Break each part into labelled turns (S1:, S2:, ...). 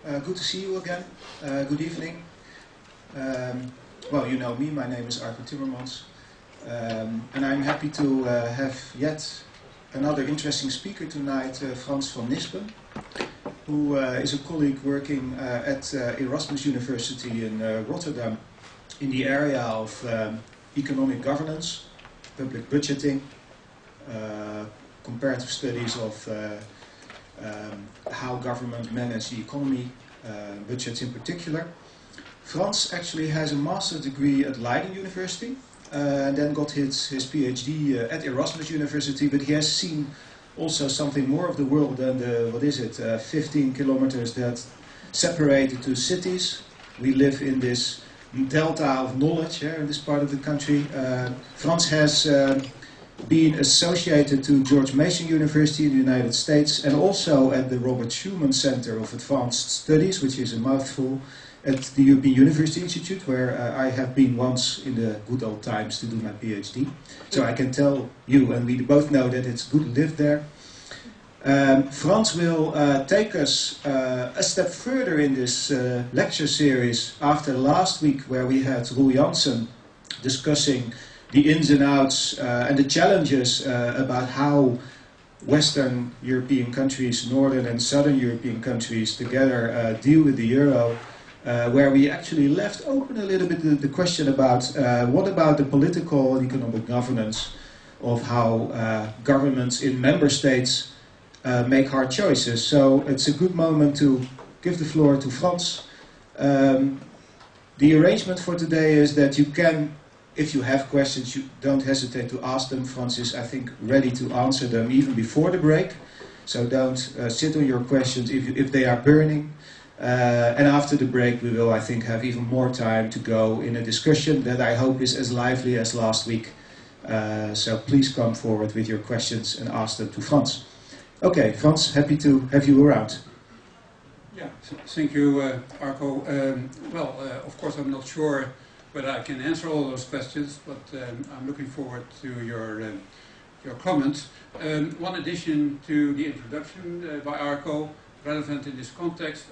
S1: Good to see you again. Good evening. Well, you know me, my name is Arco Timmermans. And I'm happy to have yet another interesting speaker tonight, Frans van Nispen, who is a colleague working at Erasmus University in Rotterdam in the area of economic governance, public budgeting, comparative studies of how government manage the economy, budgets in particular. Frans actually has a master's degree at Leiden University, and then got his PhD at Erasmus University, but he has seen also something more of the world than the, 15 kilometers that separate the two cities. We live in this delta of knowledge here in this part of the country. Frans has been associated to George Mason University in the United States and also at the Robert Schuman Center of Advanced Studies, which is a mouthful, at the European University Institute, where I have been once in the good old times to do my PhD. So I can tell you, and we both know that it's good to live there. Frans will take us a step further in this lecture series after last week, where we had Roel Janssen discussing the ins and outs and the challenges about how Western European countries, Northern and Southern European countries together deal with the euro, where we actually left open a little bit the question about what about the political and economic governance of how governments in member states make hard choices. So it's a good moment to give the floor to Frans. The arrangement for today is that you can, if you have questions, you don't hesitate to ask them. Frans is, I think, ready to answer them even before the break. So don't sit on your questions if they are burning. And after the break, we will, I think, have even more time to go in a discussion that I hope is as lively as last week. So please come forward with your questions and ask them to Frans. Okay, Frans, happy to have you around.
S2: Yeah, thank you, Arco. Of course, I'm not sure whether I can answer all those questions, but I'm looking forward to your comments. One addition to the introduction by Arco, relevant in this context.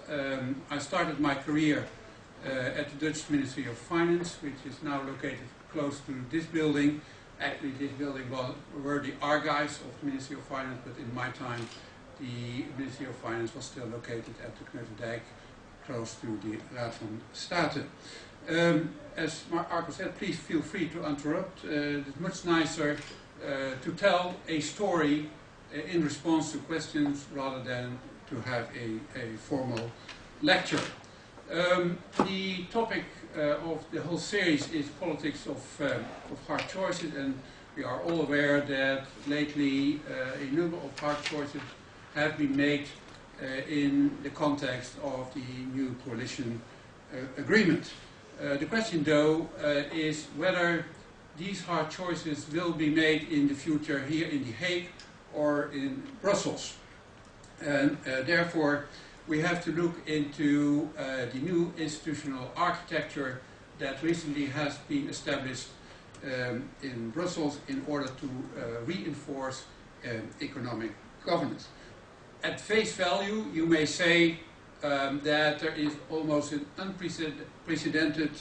S2: I started my career at the Dutch Ministry of Finance, which is now located close to this building. Actually, this building were the archives of the Ministry of Finance, but in my time, the Ministry of Finance was still located at the Kneuterdijk, close to the Raad van State. As Arco said, please feel free to interrupt. It's much nicer to tell a story in response to questions rather than to have a formal lecture. The topic of the whole series is politics of hard choices, and we are all aware that lately a number of hard choices have been made in the context of the new coalition agreement. The question, though, is whether these hard choices will be made in the future here in The Hague or in Brussels. And therefore, we have to look into the new institutional architecture that recently has been established in Brussels in order to reinforce economic governance. At face value, you may say that there is almost an unprecedented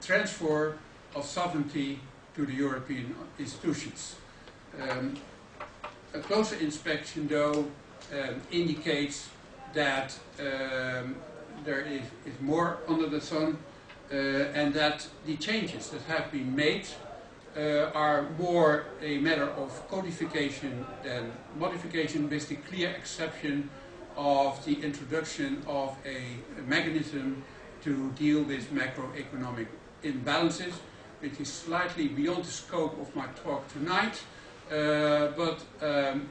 S2: transfer of sovereignty to the European institutions. A closer inspection, though, indicates that there is more under the sun and that the changes that have been made are more a matter of codification than modification, with the clear exception of the introduction of a mechanism to deal with macroeconomic imbalances, which is slightly beyond the scope of my talk tonight. But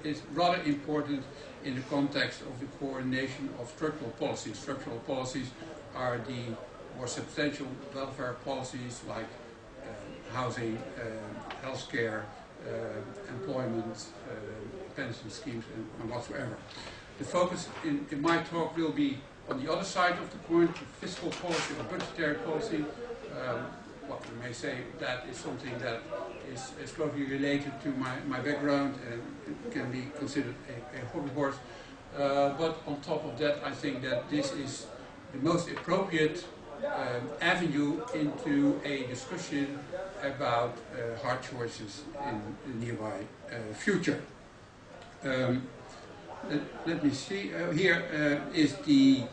S2: is rather important in the context of the coordination of structural policies. Structural policies are the more substantial welfare policies like housing, healthcare, employment, pension schemes, and whatsoever. The focus in my talk will be on the other side of the coin, the fiscal policy or budgetary policy. What we may say that is something that is closely related to my background and can be considered a hobby horse. But on top of that, I think that this is the most appropriate avenue into a discussion about hard choices in the nearby future. Let me see. Here is the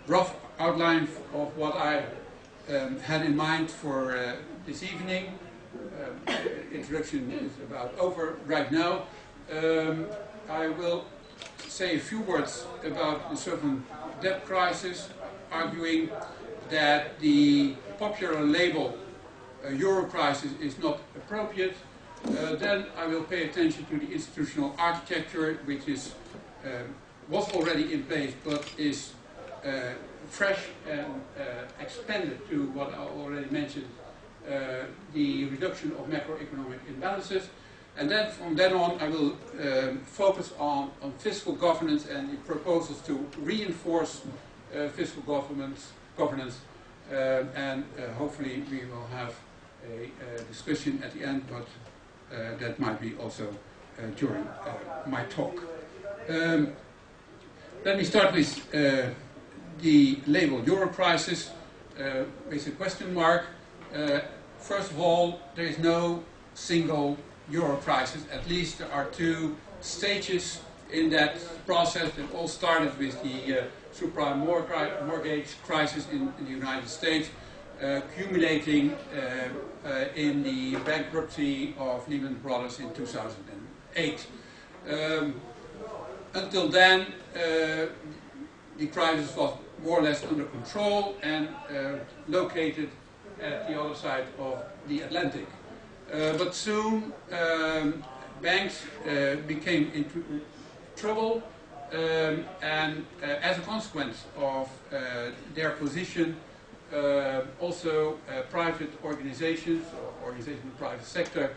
S2: rough outline of what I had in mind for this evening. Introduction is about over right now. I will say a few words about the sovereign debt crisis, arguing that the popular label Euro crisis is not appropriate. Then I will pay attention to the institutional architecture, which is was already in place but is fresh and expanded to what I already mentioned, the reduction of macroeconomic imbalances. And then from then on I will focus on fiscal governance and the proposals to reinforce fiscal governance, and hopefully we will have a discussion at the end, but that might be also during my talk. Let me start with the label Euro crisis with a question mark. First of all, there is no single Euro crisis. At least there are two stages in that process that all started with the subprime mortgage crisis in the United States, culminating in the bankruptcy of Lehman Brothers in 2008. Until then, the crisis was more or less under control and located at the other side of the Atlantic. But soon banks became into trouble, and as a consequence of their position, also private organizations or organizations in the private sector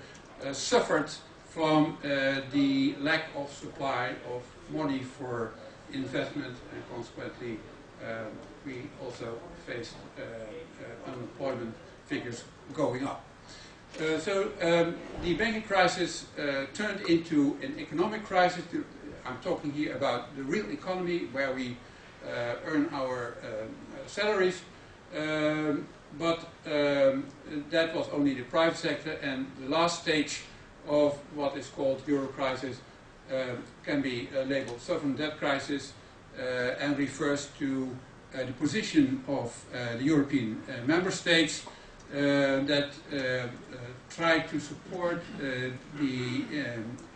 S2: suffered from the lack of supply of money for investment, and consequently we also faced unemployment figures going up. So the banking crisis turned into an economic crisis. I'm talking here about the real economy where we earn our salaries, but that was only the private sector, and the last stage of what is called Euro crisis can be labeled sovereign debt crisis and refers to the position of the European member states that try to support the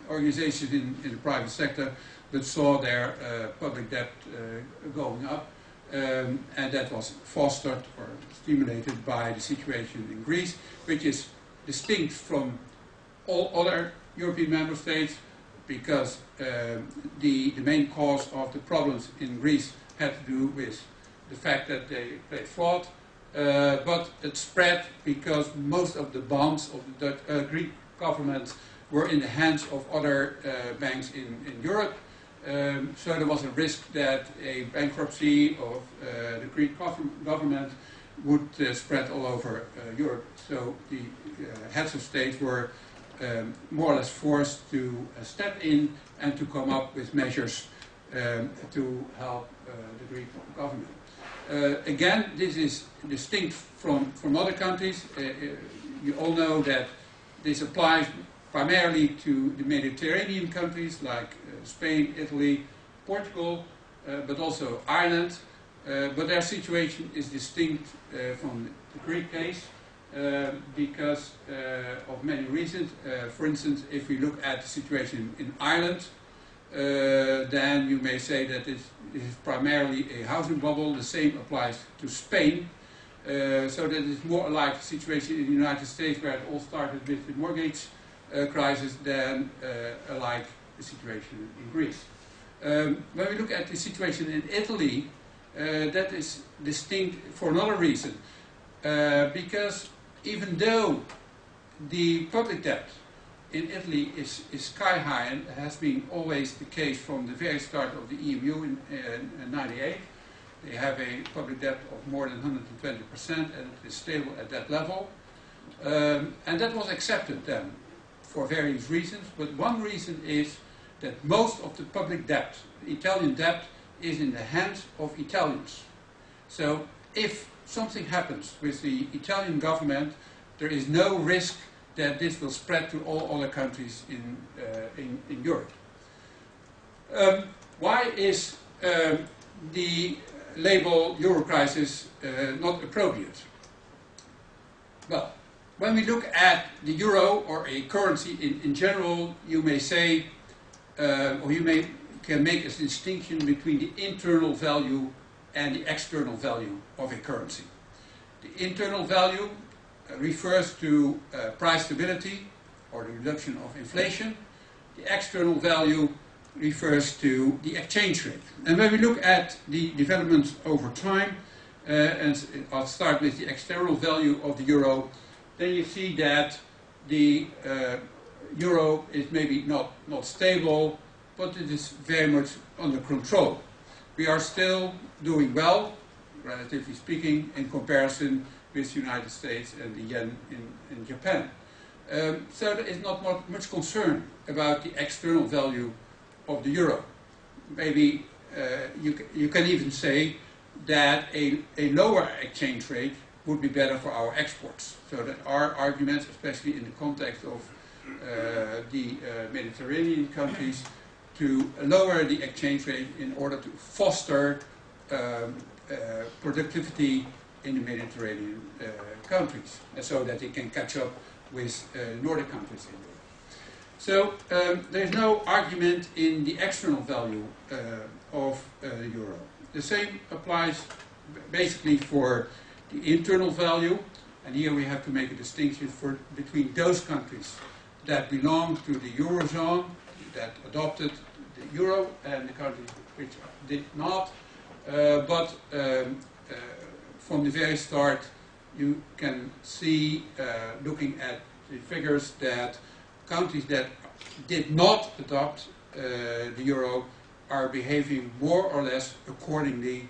S2: organizations in the private sector that saw their public debt going up, and that was fostered or stimulated by the situation in Greece, which is distinct from all other European member states, because the main cause of the problems in Greece had to do with the fact that they played fraud, but it spread because most of the bonds of the Greek government were in the hands of other banks in Europe. So there was a risk that a bankruptcy of the Greek government would spread all over Europe. So the heads of state were more or less forced to step in and to come up with measures to help the Greek government. Again, this is distinct from other countries. You all know that this applies primarily to the Mediterranean countries like Spain, Italy, Portugal, but also Ireland. But their situation is distinct from the Greek case because of many reasons. For instance, if we look at the situation in Ireland, then you may say that this is primarily a housing bubble. The same applies to Spain. So that is more like the situation in the United States, where it all started with the mortgage crisis, than like the situation in Greece. When we look at the situation in Italy, that is distinct for another reason. Because even though the public debt in Italy is sky high, and has been always the case from the very start of the EMU in 1998, they have a public debt of more than 120%, and it is stable at that level. And that was accepted then for various reasons, but one reason is that most of the public debt, Italian debt, is in the hands of Italians. So if something happens with the Italian government, there is no risk that this will spread to all other countries in Europe. Why is the label Euro crisis not appropriate? Well, when we look at the euro or a currency in general, you may say, or you can make a distinction between the internal value and the external value of a currency. The internal value refers to price stability or the reduction of inflation. The external value refers to the exchange rate. And when we look at the developments over time, and I'll start with the external value of the euro, then you see that the euro is maybe not stable, but it is very much under control. We are still doing well, relatively speaking, in comparison with the United States and the yen in Japan. So there is not much concern about the external value of the euro. Maybe you can even say that a lower exchange rate would be better for our exports. So there are arguments, especially in the context of the Mediterranean countries, to lower the exchange rate in order to foster productivity in the Mediterranean countries, so that they can catch up with Nordic countries in Europe. So there is no argument in the external value of the euro. The same applies basically for the internal value, and here we have to make a distinction between those countries that belong to the eurozone, that adopted the euro, and the countries which did not. But from the very start, you can see, looking at the figures, that countries that did not adopt the euro are behaving more or less accordingly.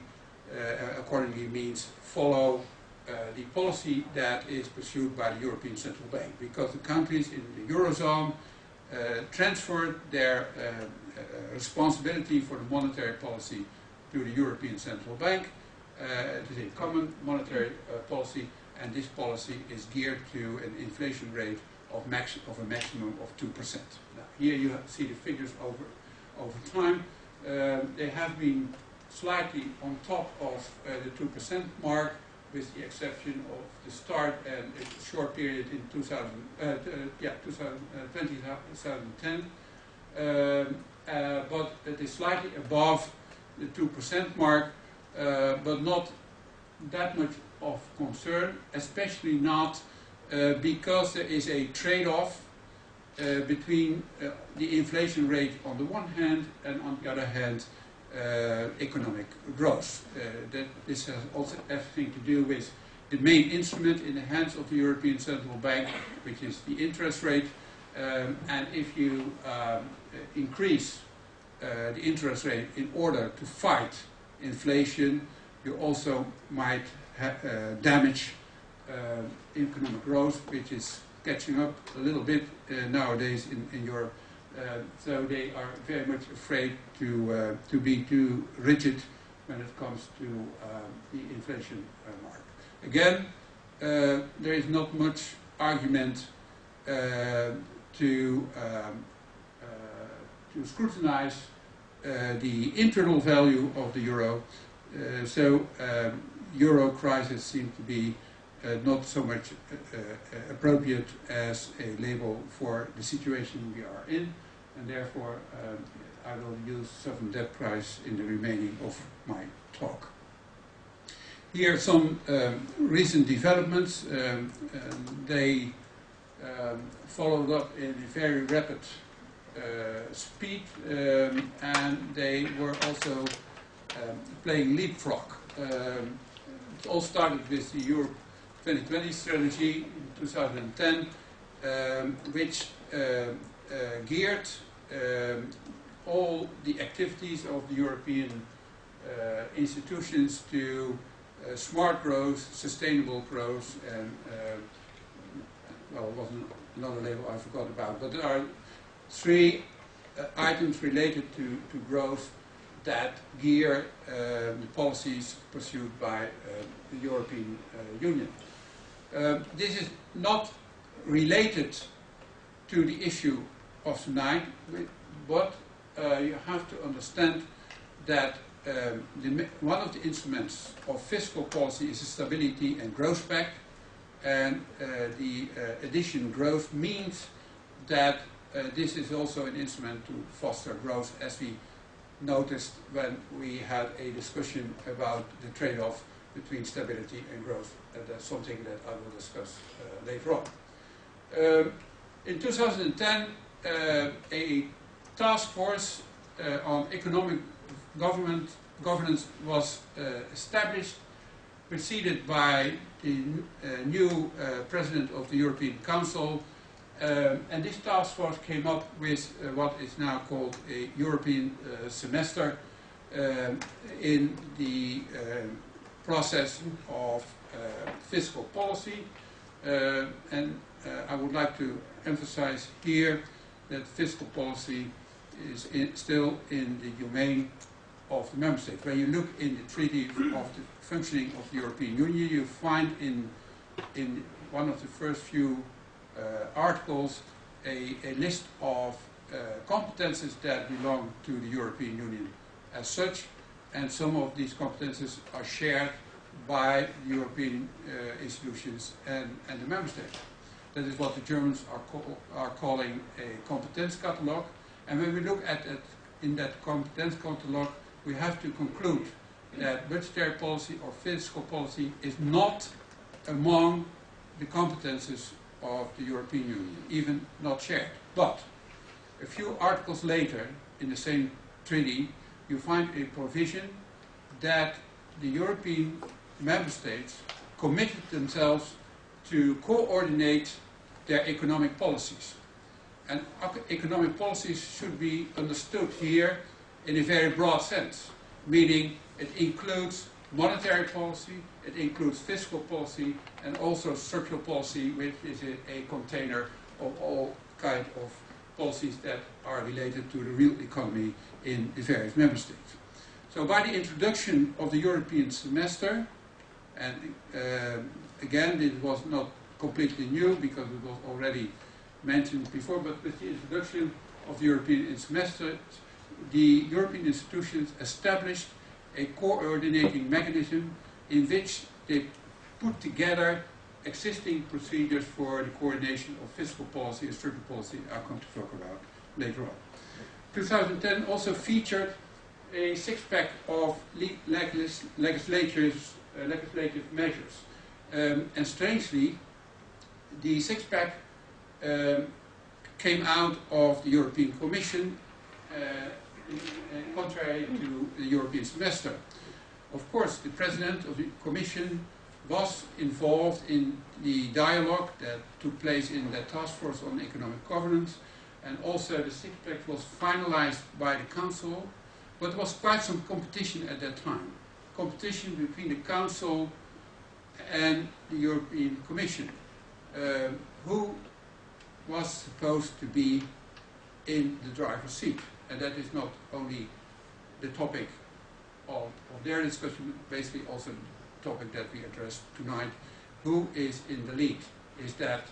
S2: Accordingly means follow the policy that is pursued by the European Central Bank, because the countries in the eurozone transferred their responsibility for the monetary policy to the European Central Bank. It is a common monetary policy, and this policy is geared to an inflation rate of a maximum of 2%. Now, here you see the figures over time. They have been slightly on top of the 2% mark, with the exception of the start and a short period in 2010. But it is slightly above the 2% mark, but not that much of concern, especially not because there is a trade-off between the inflation rate on the one hand and on the other hand economic growth. This has also everything to do with the main instrument in the hands of the European Central Bank, which is the interest rate. And if you increase the interest rate in order to fight inflation, you also might damage economic growth, which is catching up a little bit nowadays in Europe. So they are very much afraid to be too rigid when it comes to the inflation mark. Again, there is not much argument to scrutinize the internal value of the euro. So euro crisis seems to be not so much appropriate as a label for the situation we are in, and therefore I will use sovereign debt price in the remaining of my talk. Here are some recent developments. They followed up in a very rapid speed, and they were also playing leapfrog. It all started with the Europe 2020 strategy in 2010, which geared all the activities of the European institutions to smart growth, sustainable growth, and well, it was another label I forgot about, but there are three items related to growth that gear the policies pursued by the European Union. This is not related to the issue of tonight, but you have to understand that one of the instruments of fiscal policy is the Stability and Growth Pact, and the addition growth means that this is also an instrument to foster growth, as we noticed when we had a discussion about the trade-off between stability and growth. And that's something that I will discuss later on. In 2010, a task force on economic governance was established, preceded by the new President of the European Council, and this task force came up with what is now called a European semester in the process of fiscal policy. And I would like to emphasize here that fiscal policy is still in the domain of the member states. When you look in the treaty of the functioning of the European Union, you find in one of the first few articles a list of competences that belong to the European Union as such, and some of these competences are shared by the European institutions and the member states. That is what the Germans are calling a competence catalogue. And when we look at it in that competence catalogue, we have to conclude that budgetary policy or fiscal policy is not among the competences of the European Union, even not shared. But a few articles later in the same treaty, you find a provision that the European member states committed themselves to coordinate their economic policies. And economic policies should be understood here in a very broad sense, meaning it includes monetary policy, it includes fiscal policy, and also structural policy, which is a container of all kinds of policies that are related to the real economy in the various member states. So by the introduction of the European semester, and again, this was not completely new because it was already mentioned before, but with the introduction of the European semester, the European institutions established a coordinating mechanism in which they put together existing procedures for the coordination of fiscal policy and structural policy I'm going to talk about later on. 2010 also featured a six-pack of legislative measures. And strangely, the six-pack came out of the European Commission, contrary to the European semester. Of course, the President of the Commission was involved in the dialogue that took place in the task force on economic governance, and also the six-pack was finalized by the Council, but there was quite some competition at that time. Competition between the Council and the European Commission. Who was supposed to be in the driver's seat? And that is not only the topic of their discussion, basically also the topic that we addressed tonight. Who is in the lead? Is that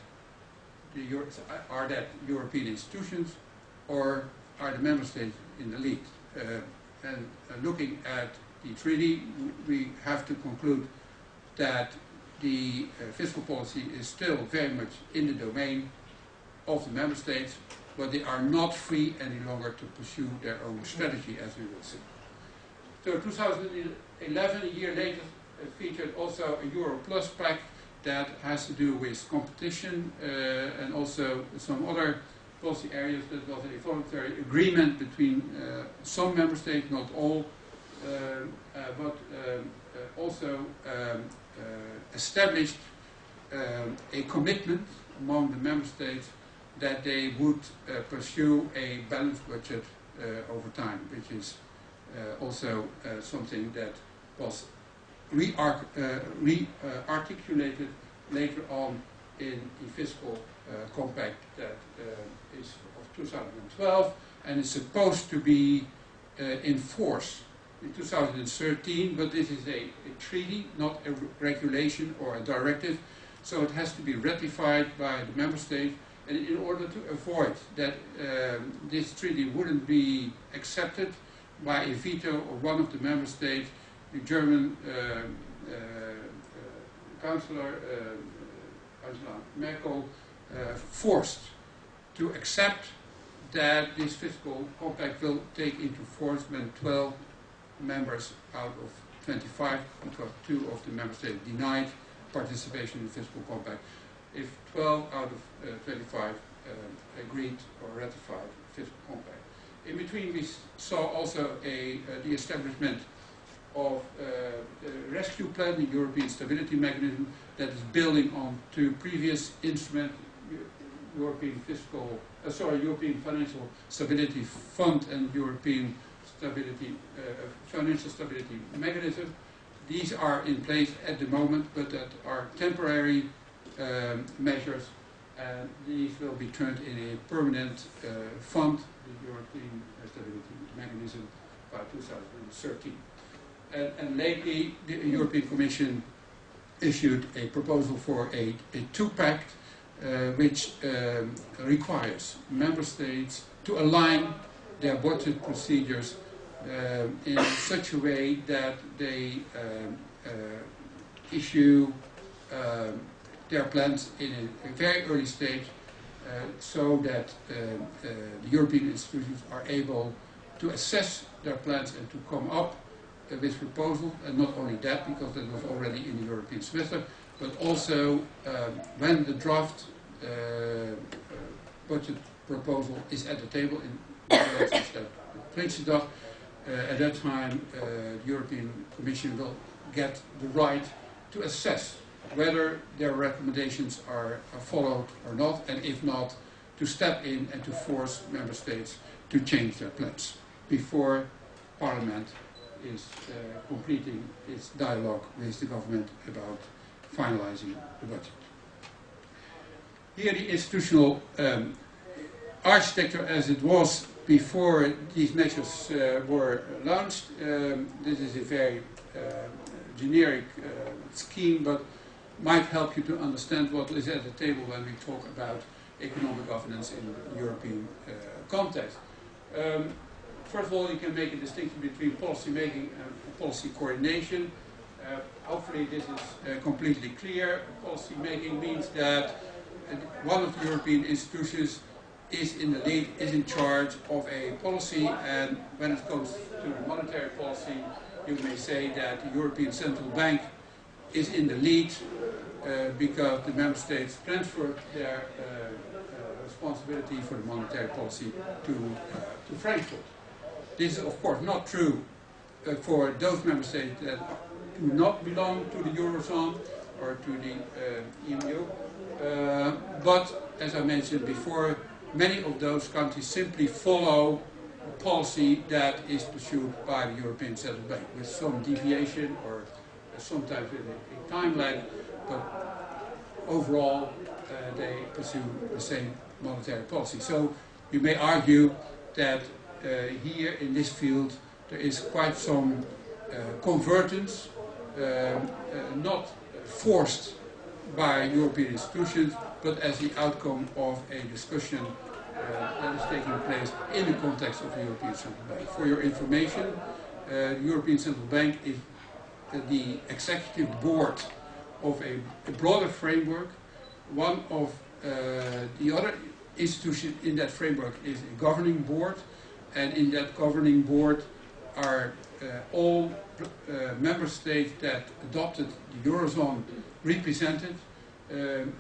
S2: are that European institutions, or are the member states in the lead? And looking at the treaty, we have to conclude that the fiscal policy is still very much in the domain of the member states, but they are not free any longer to pursue their own strategy, as we will see. So 2011, a year later, featured also a Euro Plus Pact that has to do with competition and also some other policy areas. That was a voluntary agreement between some member states, not all, but also established a commitment among the member states that they would pursue a balanced budget over time, which is also something that was re-articulated later on in the fiscal compact that is of 2012, and it's supposed to be in force in 2013, but this is a treaty, not a regulation or a directive, so it has to be ratified by the member state, and in order to avoid that this treaty wouldn't be accepted by a veto of one of the member states, the German Chancellor Angela Merkel forced to accept that this fiscal compact will take into force when 12 members out of 25, because 2 of the member states denied participation in the fiscal compact. If 12 out of 25 agreed or ratified the fiscal compact. In between, we saw also the establishment of the rescue plan, the European Stability Mechanism, that is building on 2 previous instruments, European Financial Stability Fund and European Financial Stability Mechanism. These are in place at the moment, but that are temporary measures, and these will be turned in a permanent fund, the European Stability Mechanism, by 2013. And lately, the European Commission issued a proposal for a two-pact, which requires member states to align their budget procedures in such a way that they issue their plans in a very early stage, so that the European institutions are able to assess their plans and to come up with proposals, and not only that, because that was already in the European semester, but also when the draft budget proposal is at the table in Prinsjesdag, at that time the European Commission will get the right to assess whether their recommendations are followed or not, and if not, to step in and to force member states to change their plans before Parliament is completing its dialogue with the government about finalizing the budget. Here the institutional architecture as it was before these measures were launched. This is a very generic scheme, but might help you to understand what is at the table when we talk about economic governance in the European context. First of all, you can make a distinction between policy making and policy coordination. Hopefully this is completely clear. Policy making means that one of the European institutions is in the lead, is in charge of a policy, and when it comes to the monetary policy, you may say that the European Central Bank is in the lead because the member states transferred their responsibility for the monetary policy to Frankfurt. This is of course not true for those member states that do not belong to the Eurozone or to the EMU, but as I mentioned before, many of those countries simply follow a policy that is pursued by the European Central Bank with some deviation or sometimes with a time lag, but overall they pursue the same monetary policy. So you may argue that here in this field there is quite some convergence, not forced by European institutions, but as the outcome of a discussion that is taking place in the context of the European Central Bank. For your information, the European Central Bank is the executive board of a broader framework. One of the other institutions in that framework is a governing board, and in that governing board are all member states that adopted the Eurozone represented,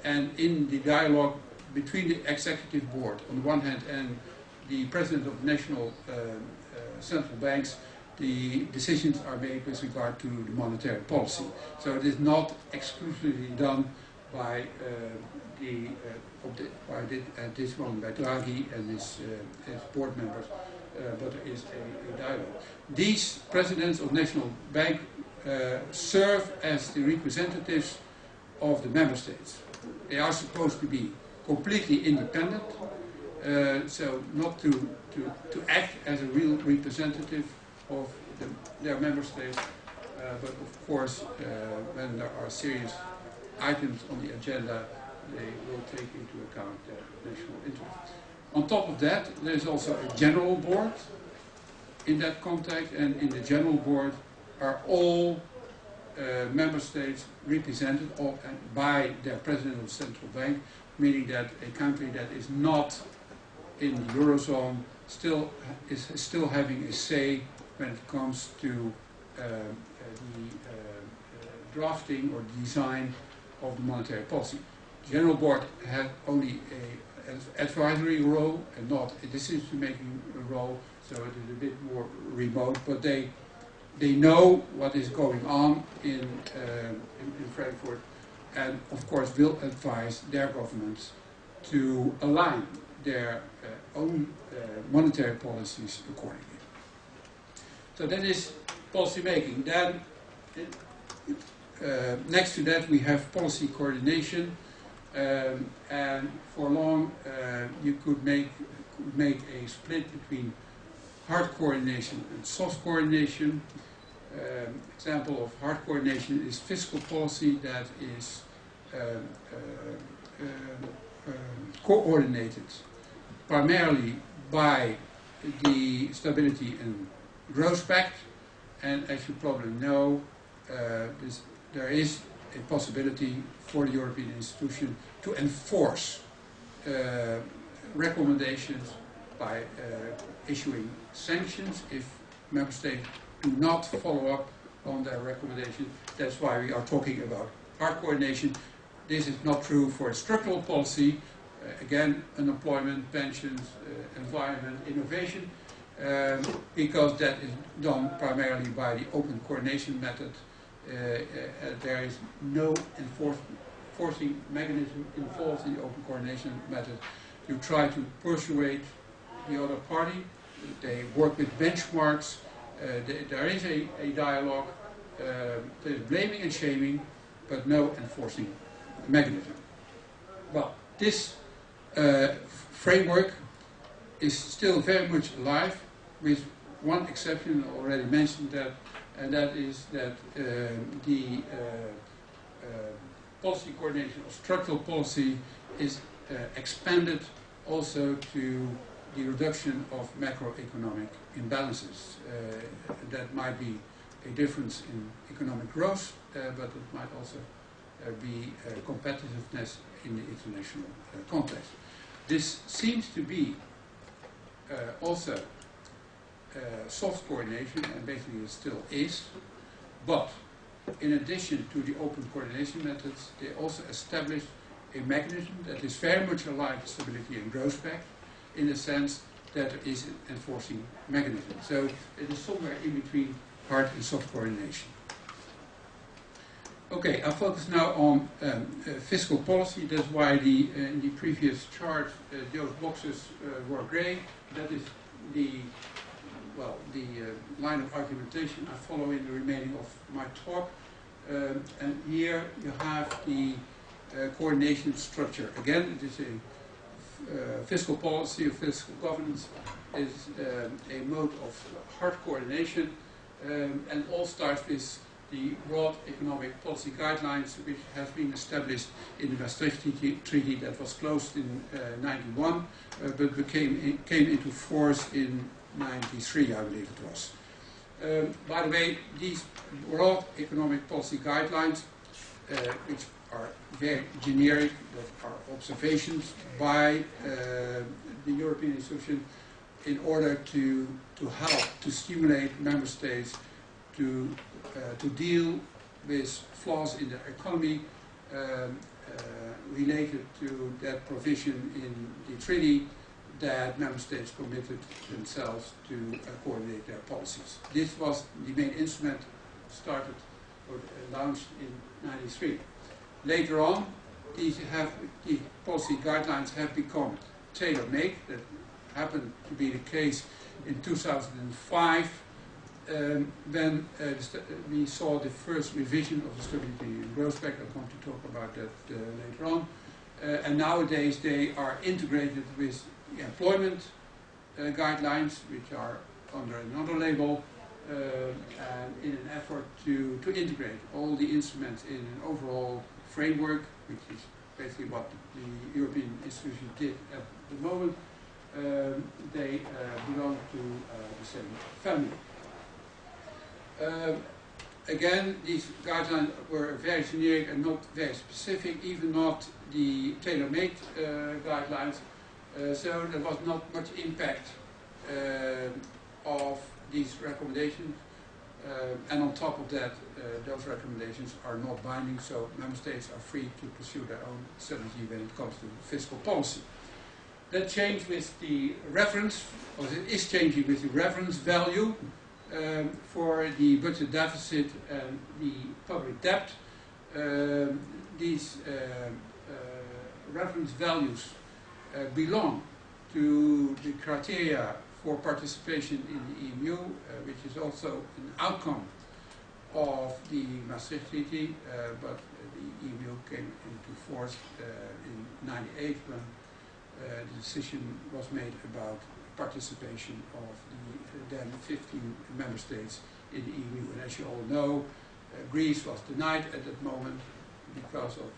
S2: and in the dialogue between the executive board on the one hand and the president of national central banks, the decisions are made with regard to the monetary policy. So it is not exclusively done by this one by Draghi and his board members, but there is a dialogue. These presidents of national bank serve as the representatives of the member states. They are supposed to be completely independent. So not to act as a real representative of their member states, but of course when there are serious items on the agenda, they will take into account their national interests. On top of that, there is also a general board in that context, and in the general board are all member states represented by their president of the central bank, meaning that a country that is not in the Eurozone is still having a say when it comes to the drafting or design of the monetary policy. The General Board has only an advisory role and not a decision-making role, so it is a bit more remote, but they know what is going on in Frankfurt, and of course will advise their governments to align their own monetary policies accordingly. So that is policy making. Then next to that we have policy coordination, and for long you could make a split between hard coordination and soft coordination. Example of hard coordination is fiscal policy that is coordinated primarily by the Stability and Growth Pact, and as you probably know, there is a possibility for the European institution to enforce recommendations by issuing sanctions if member states do not follow up on their recommendations. That's why we are talking about hard coordination. This is not true for structural policy. Again, unemployment, pensions, environment, innovation, because that is done primarily by the open coordination method. There is no enforcing mechanism involved in the open coordination method. You try to persuade the other party. They work with benchmarks. There is a dialogue. There is blaming and shaming, but no enforcing mechanism. Well, this framework is still very much alive, with one exception. I already mentioned that, and that is that the policy coordination of structural policy is expanded also to the reduction of macroeconomic imbalances. That might be a difference in economic growth, but it might also be competitiveness in the international context. This seems to be also soft coordination, and basically it still is, but in addition to the open coordination methods, they also established a mechanism that is very much alike the Stability and Growth Pact, in the sense that there is an enforcing mechanism. So it is somewhere in between hard and soft coordination. Okay, I'll focus now on fiscal policy. That's why in the previous chart those boxes were grey. That is the line of argumentation I follow in the remaining of my talk. And here you have the coordination structure. Again, it is a fiscal policy or fiscal governance is a mode of hard coordination, and all starts with the broad economic policy guidelines, which has been established in the Maastricht Treaty that was closed in 91, but came into force in 93, I believe it was. By the way, these broad economic policy guidelines, which are very generic, that are observations by the European institution in order to help to stimulate member states to deal with flaws in their economy related to that provision in the treaty that member states committed themselves to coordinate their policies. This was the main instrument started or launched in 93. Later on, these policy guidelines have become tailor-made. That happened to be the case in 2005 when we saw the first revision of the Stability and Growth Pact. I'm going to talk about that later on. And nowadays they are integrated with the employment guidelines, which are under another label, and in an effort to integrate all the instruments in an overall framework, which is basically what the European institutions did at the moment, they belong to the same family. Again, these guidelines were very generic and not very specific, even not the tailor-made guidelines, so there was not much impact of these recommendations. And on top of that, those recommendations are not binding, so member states are free to pursue their own strategy when it comes to fiscal policy. That changed with the reference, or it is changing with the reference value for the budget deficit and the public debt. These reference values belong to the criteria for participation in the EMU, which is also an outcome of the Maastricht Treaty, but the EMU came into force in '98 when the decision was made about participation of the then 15 member states in the EMU. And as you all know, Greece was denied at that moment because of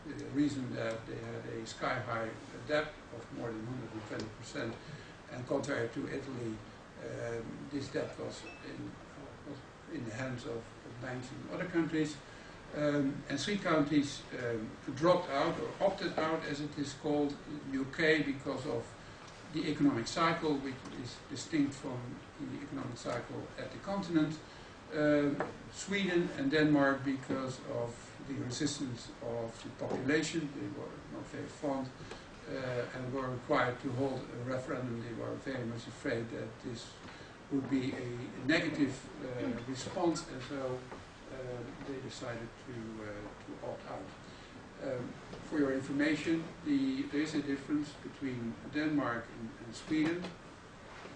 S2: the reason that they had a sky-high debt of more than 120%. And contrary to Italy, this debt was in the hands of banks in other countries. And 3 countries dropped out, or opted out as it is called, in the UK because of the economic cycle, which is distinct from the economic cycle at the continent. Sweden and Denmark because of the resistance of the population. They were not very fond and were required to hold a referendum. They were very much afraid that this would be a negative response, and so they decided to opt out. For your information, there is a difference between Denmark and Sweden,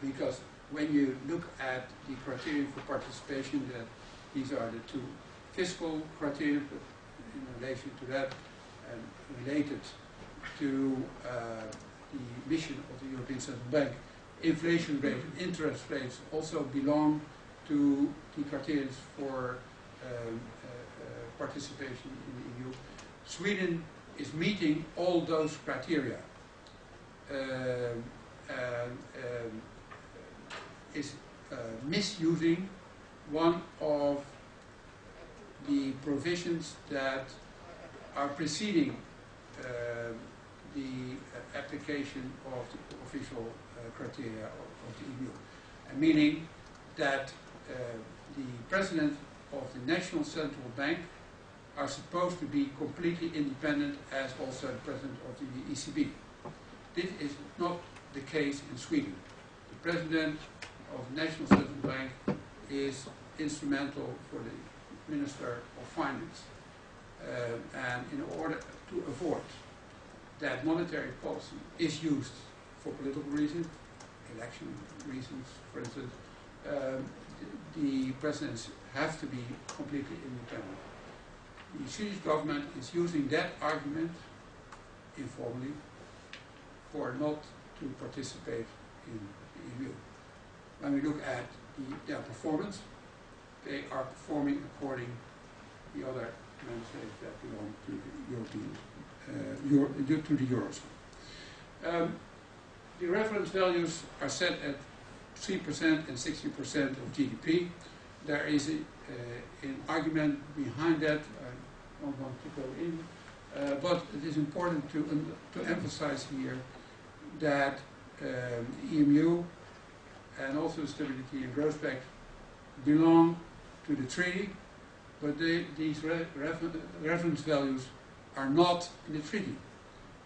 S2: because when you look at the criteria for participation, that these are the 2 fiscal criteria, but in relation to that and related to the mission of the European Central Bank, inflation rate and interest rates also belong to the criteria for participation in the EU. Sweden is meeting all those criteria and is misusing one of the provisions that are preceding the application of the official criteria of the EU, meaning that the president of the National Central Bank are supposed to be completely independent, as also the president of the ECB. This is not the case in Sweden. The president of the National Central Bank is instrumental for the Minister of Finance. And in order to avoid that monetary policy is used for political reasons, election reasons, for instance, the presidents have to be completely independent. The Swedish government is using that argument informally for not to participate in the EU. When we look at their performance, they are performing according to the other member states that belong to the European, to the Eurozone. The reference values are set at 3% and 60% of GDP. There is an argument behind that. I don't want to go in, but it is important to emphasize here that EMU and also the Stability and Growth Pact belong to the treaty, but these reference values are not in the treaty.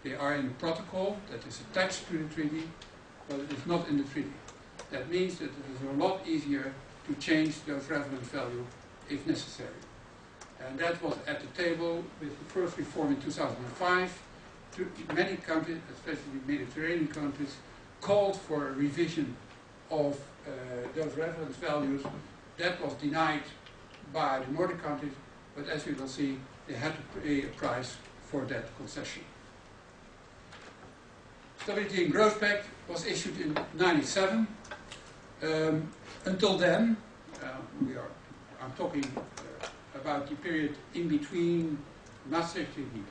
S2: They are in the protocol that is attached to the treaty, but it is not in the treaty. That means that it is a lot easier to change those reference values if necessary. And that was at the table with the first reform in 2005. Many countries, especially Mediterranean countries, called for a revision of those reference values. That was denied by the Nordic countries, but as we will see, they had to pay a price for that concession. Stability and Growth Pact was issued in '97. Until then, I'm talking about the period in between Maastricht Treaty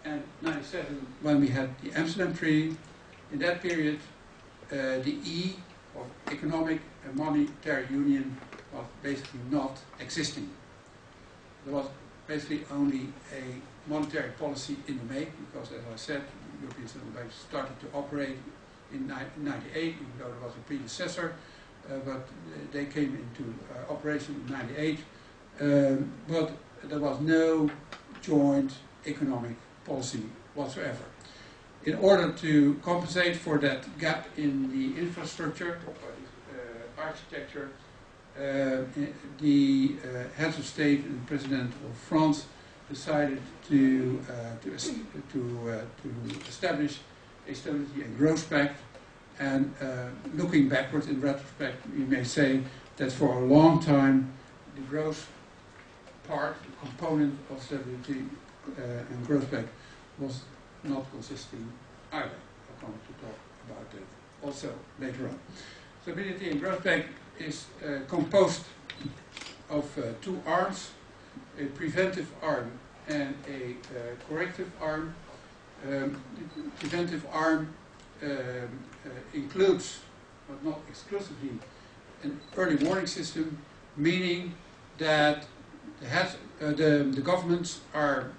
S2: and '97, when we had the Amsterdam Treaty. In that period, the E of economic and monetary union was basically not existing. There was basically only a monetary policy in the make, because, as I said, the European Central Bank started to operate in '98, even though there was a predecessor, but they came into operation in '98. But there was no joint economic policy whatsoever. In order to compensate for that gap in the infrastructure, architecture, the heads of state and president of France decided to establish a stability and growth pact. And looking backwards in retrospect, we may say that for a long time the growth part, the component of stability and growth pact was not consisting either. I'm going to talk about that also later on. Stability and growth pact is composed of two arms, a preventive arm and a corrective arm. The preventive arm includes, but not exclusively, an early warning system, meaning that the governments are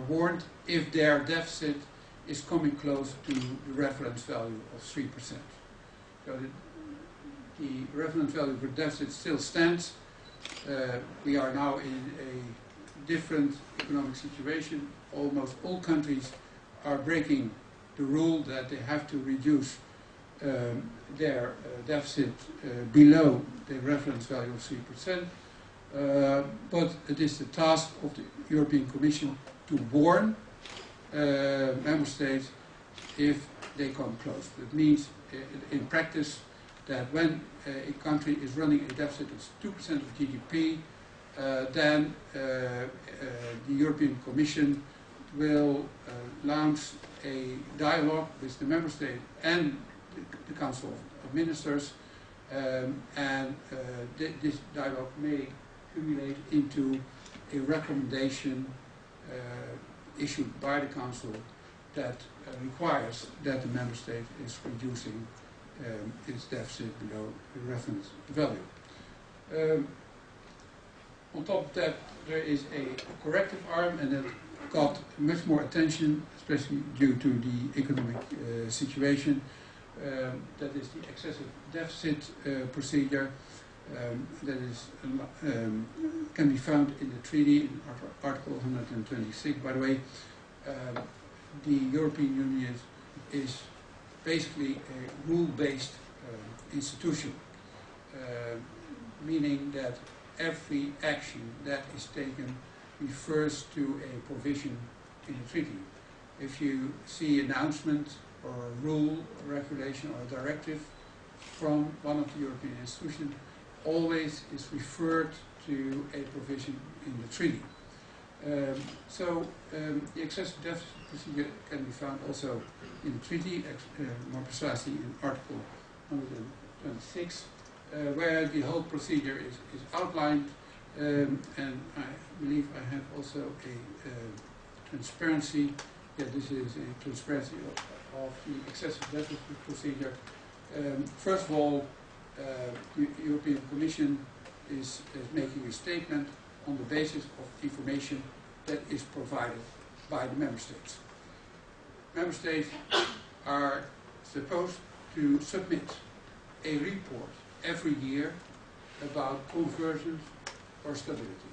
S2: warned if their deficit is coming close to the reference value of 3%. So the reference value for deficit still stands. We are now in a different economic situation. Almost all countries are breaking the rule that they have to reduce their deficit below the reference value of 3%. But it is the task of the European Commission to warn member states if they come close. That means, in practice, that when a country is running a deficit of 2% of GDP, then the European Commission will launch a dialogue with the member state and the Council of Ministers, and this dialogue may accumulate into a recommendation issued by the Council that requires that the member state is reducing its deficit below the reference value. On top of that, there is a corrective arm, and that got much more attention, especially due to the economic situation. That is the excessive deficit procedure. That is can be found in the treaty in Article 126. By the way, the European Union is basically a rule-based institution, meaning that every action that is taken refers to a provision in the treaty. If you see an announcement or a rule, a regulation or a directive from one of the European institutions, always is referred to a provision in the treaty. So the excessive deficit procedure can be found also in the treaty, more precisely in Article 126, where the whole procedure is outlined, and I believe I have also a transparency. Yeah, this is a transparency of the excessive deficit procedure. First of all, the European Commission is making a statement on the basis of information that is provided by the member states. Member states are supposed to submit a report every year about conversions or stability.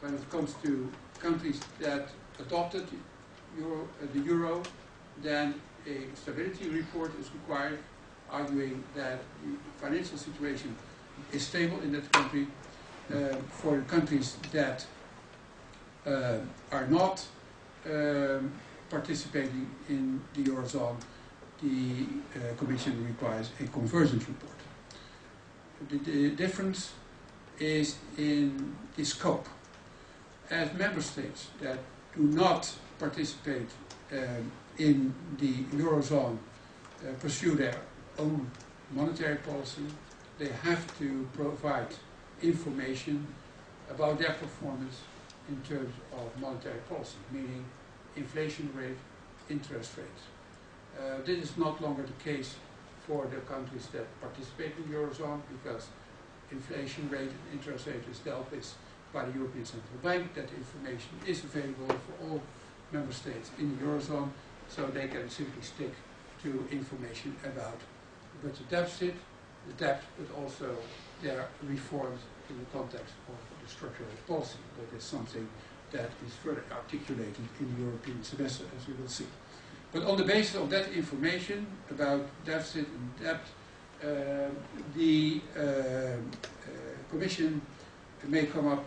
S2: When it comes to countries that adopted the euro, then a stability report is required, arguing that the financial situation is stable in that country. For countries that are not participating in the eurozone, the Commission requires a convergence report. The difference is in the scope. As member states that do not participate in the eurozone pursue their own monetary policy, they have to provide information about their performance in terms of monetary policy, meaning inflation rate, interest rate. This is not longer the case for the countries that participate in the Eurozone, because inflation rate and interest rate is dealt with by the European Central Bank. That information is available for all member states in the Eurozone, so they can simply stick to information about the budget deficit, the debt, but also their reforms in the context of the structural policy. That is something that is further articulated in the European semester, as we will see. But on the basis of that information about deficit and debt, the Commission may come up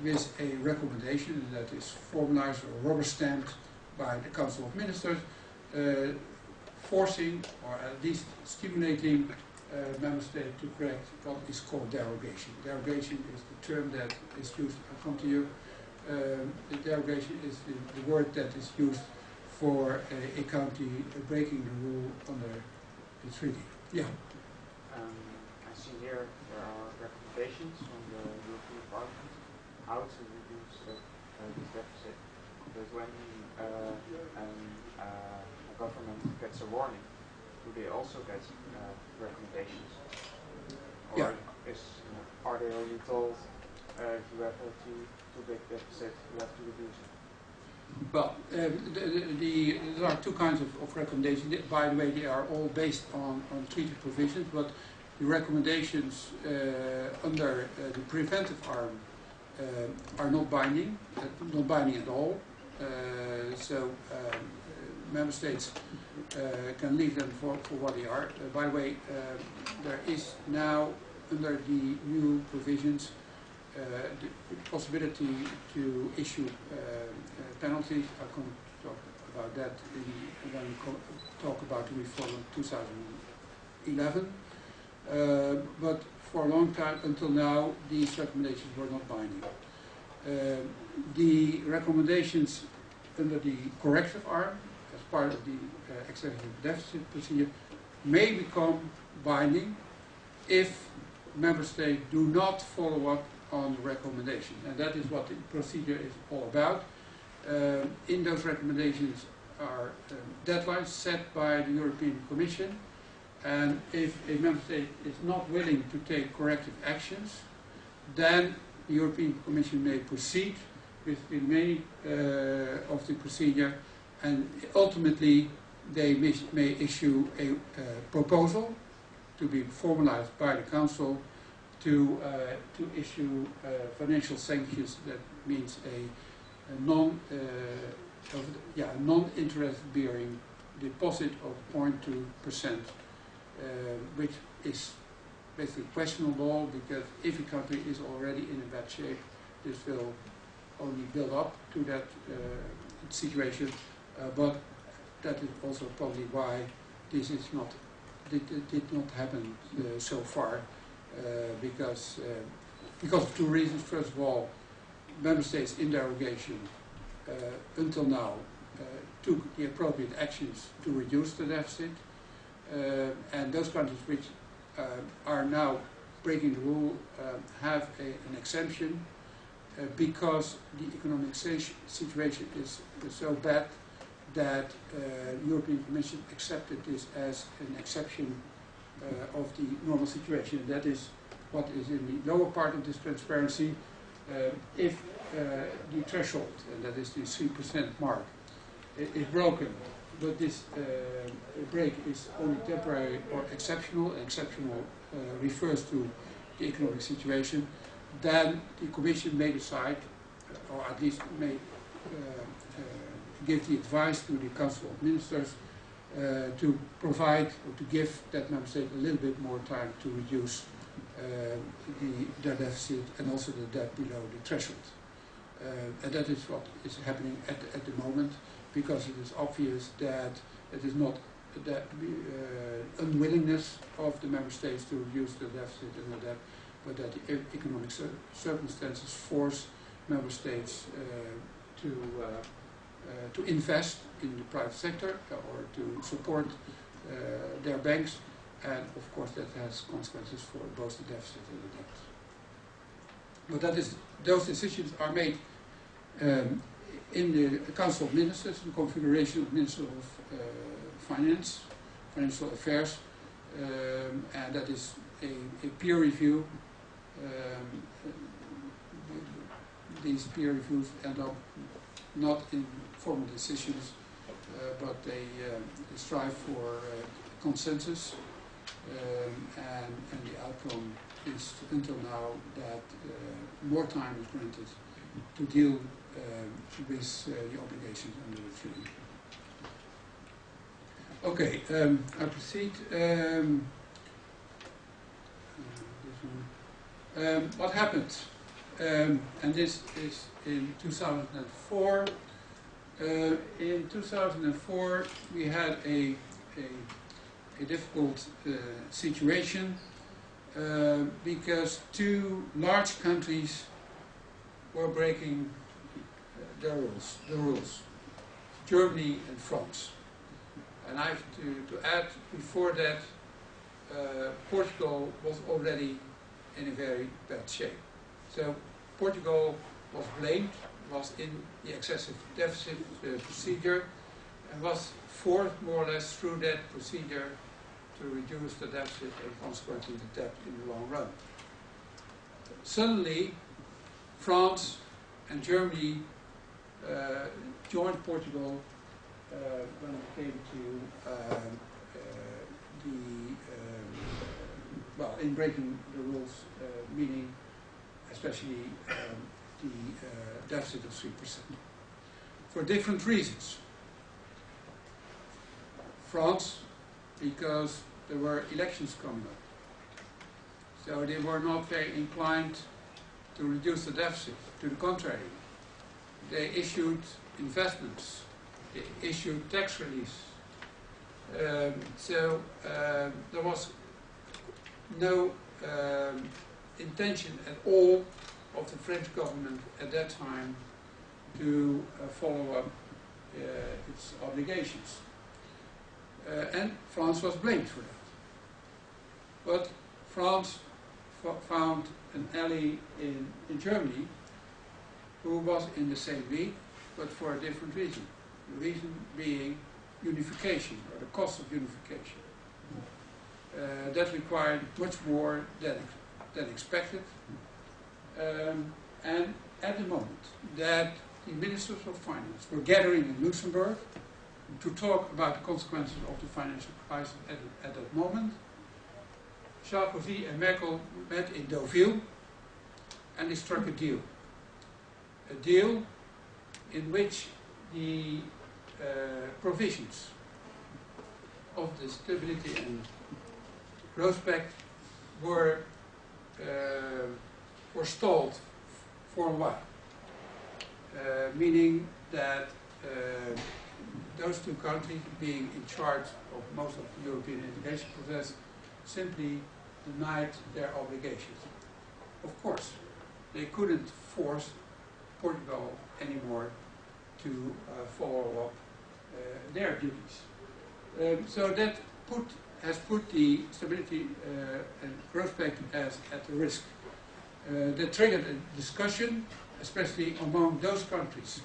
S2: with a recommendation that is formalized or rubber stamped by the Council of Ministers, forcing or at least stimulating member states to correct what is called derogation. Derogation is the term that is used. I'll come to you. The derogation is the word that is used for a country breaking the rule under the treaty. Yeah.
S3: I see here there are recommendations from the European Parliament how to reduce this deficit. But when a government gets a warning, do they also get recommendations? Or are they only told if you have a too big deficit, you have to reduce it?
S2: Well, there are two kinds of recommendations. By the way, they are all based on treaty provisions, but the recommendations under the preventive arm are not binding at all. So member states can leave them for what they are. By the way, there is now under the new provisions the possibility to issue penalties. I'll come to talk about that when we talk about the reform of 2011. But for a long time, until now, these recommendations were not binding. The recommendations under the corrective arm, as part of the executive deficit procedure, may become binding if member states do not follow up on the recommendation, and that is what the procedure is all about. In those recommendations are deadlines set by the European Commission, and if a member state is not willing to take corrective actions, then the European Commission may proceed with the remaining of the procedure, and ultimately they may issue a proposal to be formalized by the Council to issue financial sanctions. That means a non-interest bearing deposit of 0.2%, which is basically questionable, because if a country is already in a bad shape, this will only build up to that situation. But that is also probably why this is did not happen so far. Because of two reasons. First of all, member states in derogation until now took the appropriate actions to reduce the deficit, and those countries which are now breaking the rule have an exemption because the economic situation is so bad that the European Commission accepted this as an exception of the normal situation. And that is what is in the lower part of this transparency. If the threshold, and that is the 3% mark, is broken, but this break is only temporary or exceptional, exceptional refers to the economic situation, then the Commission may decide, or at least may give the advice to the Council of Ministers to provide or to give that member state a little bit more time to reduce their deficit and also the debt below the threshold. And that is what is happening at the moment, because it is obvious that it is not the unwillingness of the member states to reduce the deficit and the debt, but that the economic circumstances force member states to to invest in the private sector or to support their banks, and of course that has consequences for both the deficit and the debt. But that is, those decisions are made in the Council of Ministers, the configuration of Minister of Finance, Financial Affairs, and that is a peer review. These peer reviews end up not in formal decisions, but they strive for consensus, and the outcome is until now that more time is granted to deal with the obligations under the treaty. Okay, I proceed. What happened? And this is in 2004. In 2004, we had a difficult situation because two large countries were breaking the rules, Germany and France. And I have to add, before that, Portugal was already in a very bad shape. So Portugal was blamed, was in the excessive deficit procedure, and was forced more or less through that procedure to reduce the deficit and consequently the debt in the long run. Suddenly, France and Germany joined Portugal when it came to well, in breaking the rules, meaning especially the deficit of 3%, for different reasons. France, because there were elections coming up, so they were not very inclined to reduce the deficit. To the contrary, they issued investments, they issued tax reliefs. So there was no intention at all of the French government at that time to follow up its obligations. And France was blamed for that. But France found an ally in Germany who was in the same league, but for a different reason. The reason being unification, or the cost of unification. That required much more than expected. And at the moment that the ministers of finance were gathering in Luxembourg to talk about the consequences of the financial crisis at that moment, Sarkozy and Merkel met in Deauville and they struck a deal. A deal in which the provisions of the Stability and Growth Pact were stalled for a while, meaning that those two countries, being in charge of most of the European integration process, simply denied their obligations. Of course, they couldn't force Portugal anymore to follow up their duties. So that has put the Stability and Growth Pact at risk. That triggered a discussion, especially among those countries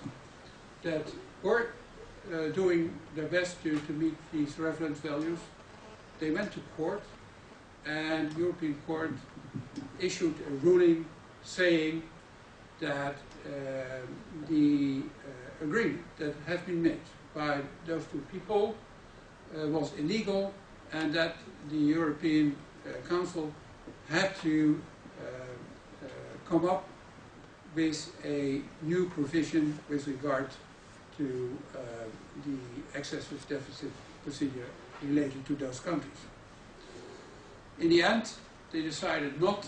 S2: that were doing their best to meet these reference values. They went to court, and the European Court issued a ruling saying that the agreement that has been made by those two people was illegal, and that the European Council had to come up with a new provision with regard to the excessive deficit procedure related to those countries. In the end, they decided not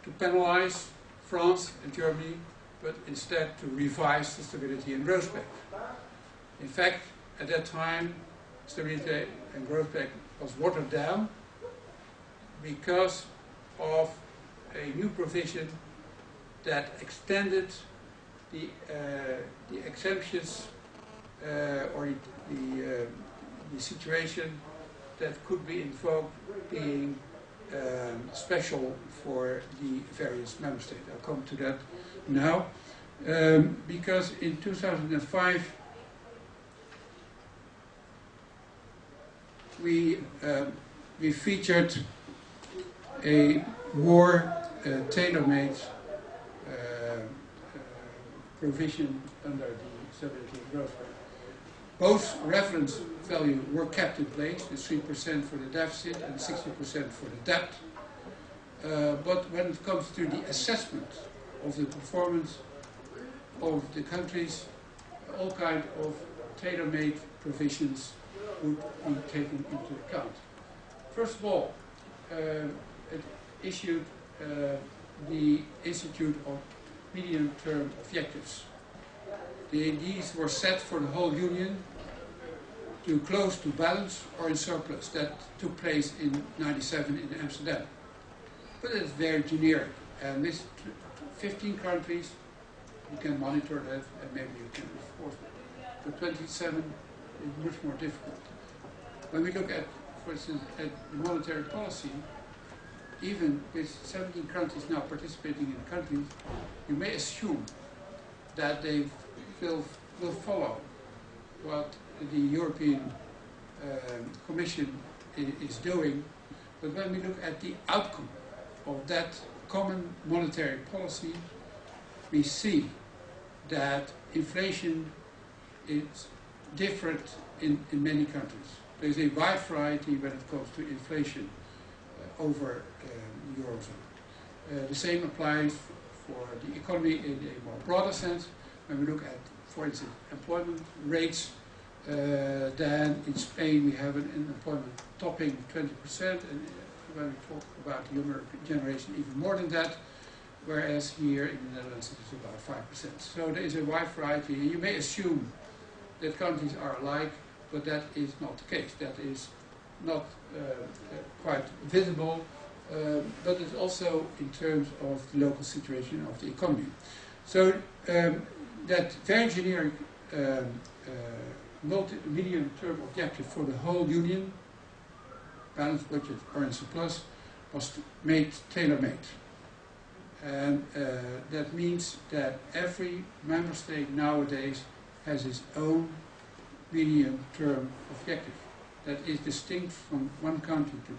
S2: to penalize France and Germany, but instead to revise the Stability and Growth Pact. In fact, at that time, Stability and Growth Pact was watered down because of a new provision that extended the exemptions or the situation that could be invoked being special for the various member states. I'll come to that now, because in 2005 we featured a more tailor-made provision under the Stability and Growth Pact. Both reference values were kept in place, the 3% for the deficit and 60% for the debt. But when it comes to the assessment of the performance of the countries, all kinds of tailor-made provisions would be taken into account. First of all, it issued the Institute of Medium-Term Objectives. These were set for the whole Union to close to balance or in surplus. That took place in '97 in Amsterdam. But it's very generic, and with 15 countries you can monitor that, and maybe you can enforce it. But 27 is much more difficult. When we look at, for instance, at the monetary policy, even with 17 countries now participating in the countries, you may assume that they will follow what the European Commission is doing. But when we look at the outcome of that common monetary policy, we see that inflation is different in many countries. There is a wide variety when it comes to inflation over the Eurozone. The same applies for the economy in a more broader sense. When we look at, for instance, employment rates, then in Spain we have an unemployment topping 20%, and when we talk about the younger generation, even more than that, whereas here in the Netherlands it is about 5%. So there is a wide variety, and you may assume that countries are alike, but that is not the case. That is not quite visible, but it's also in terms of the local situation of the economy. So that very generic medium-term objective for the whole Union, balanced budget or in surplus, was made tailor-made. And that means that every member state nowadays has its own medium-term objective that is distinct from one country to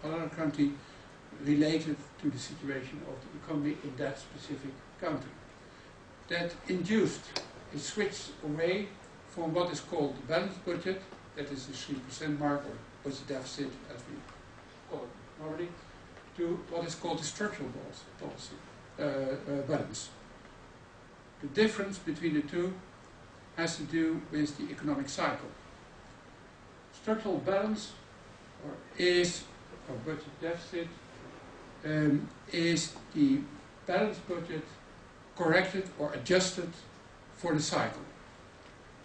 S2: another country, related to the situation of the economy in that specific country. That induced a switch away from what is called the balanced budget, that is the 3% mark, or budget deficit as we call it normally, to what is called the structural policy balance. The difference between the two has to do with the economic cycle. Structural balance or budget deficit is the balanced budget corrected or adjusted for the cycle.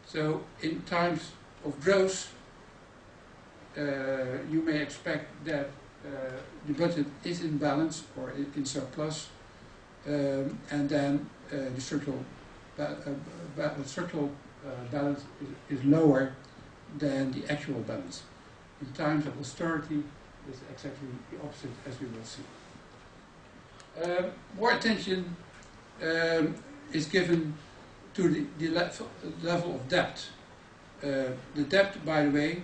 S2: So in times of growth, you may expect that the budget is in balance or in surplus, and then the structural balance is lower than the actual balance. In times of austerity, it's exactly the opposite, as we will see. More attention is given to the level of debt. The debt, by the way,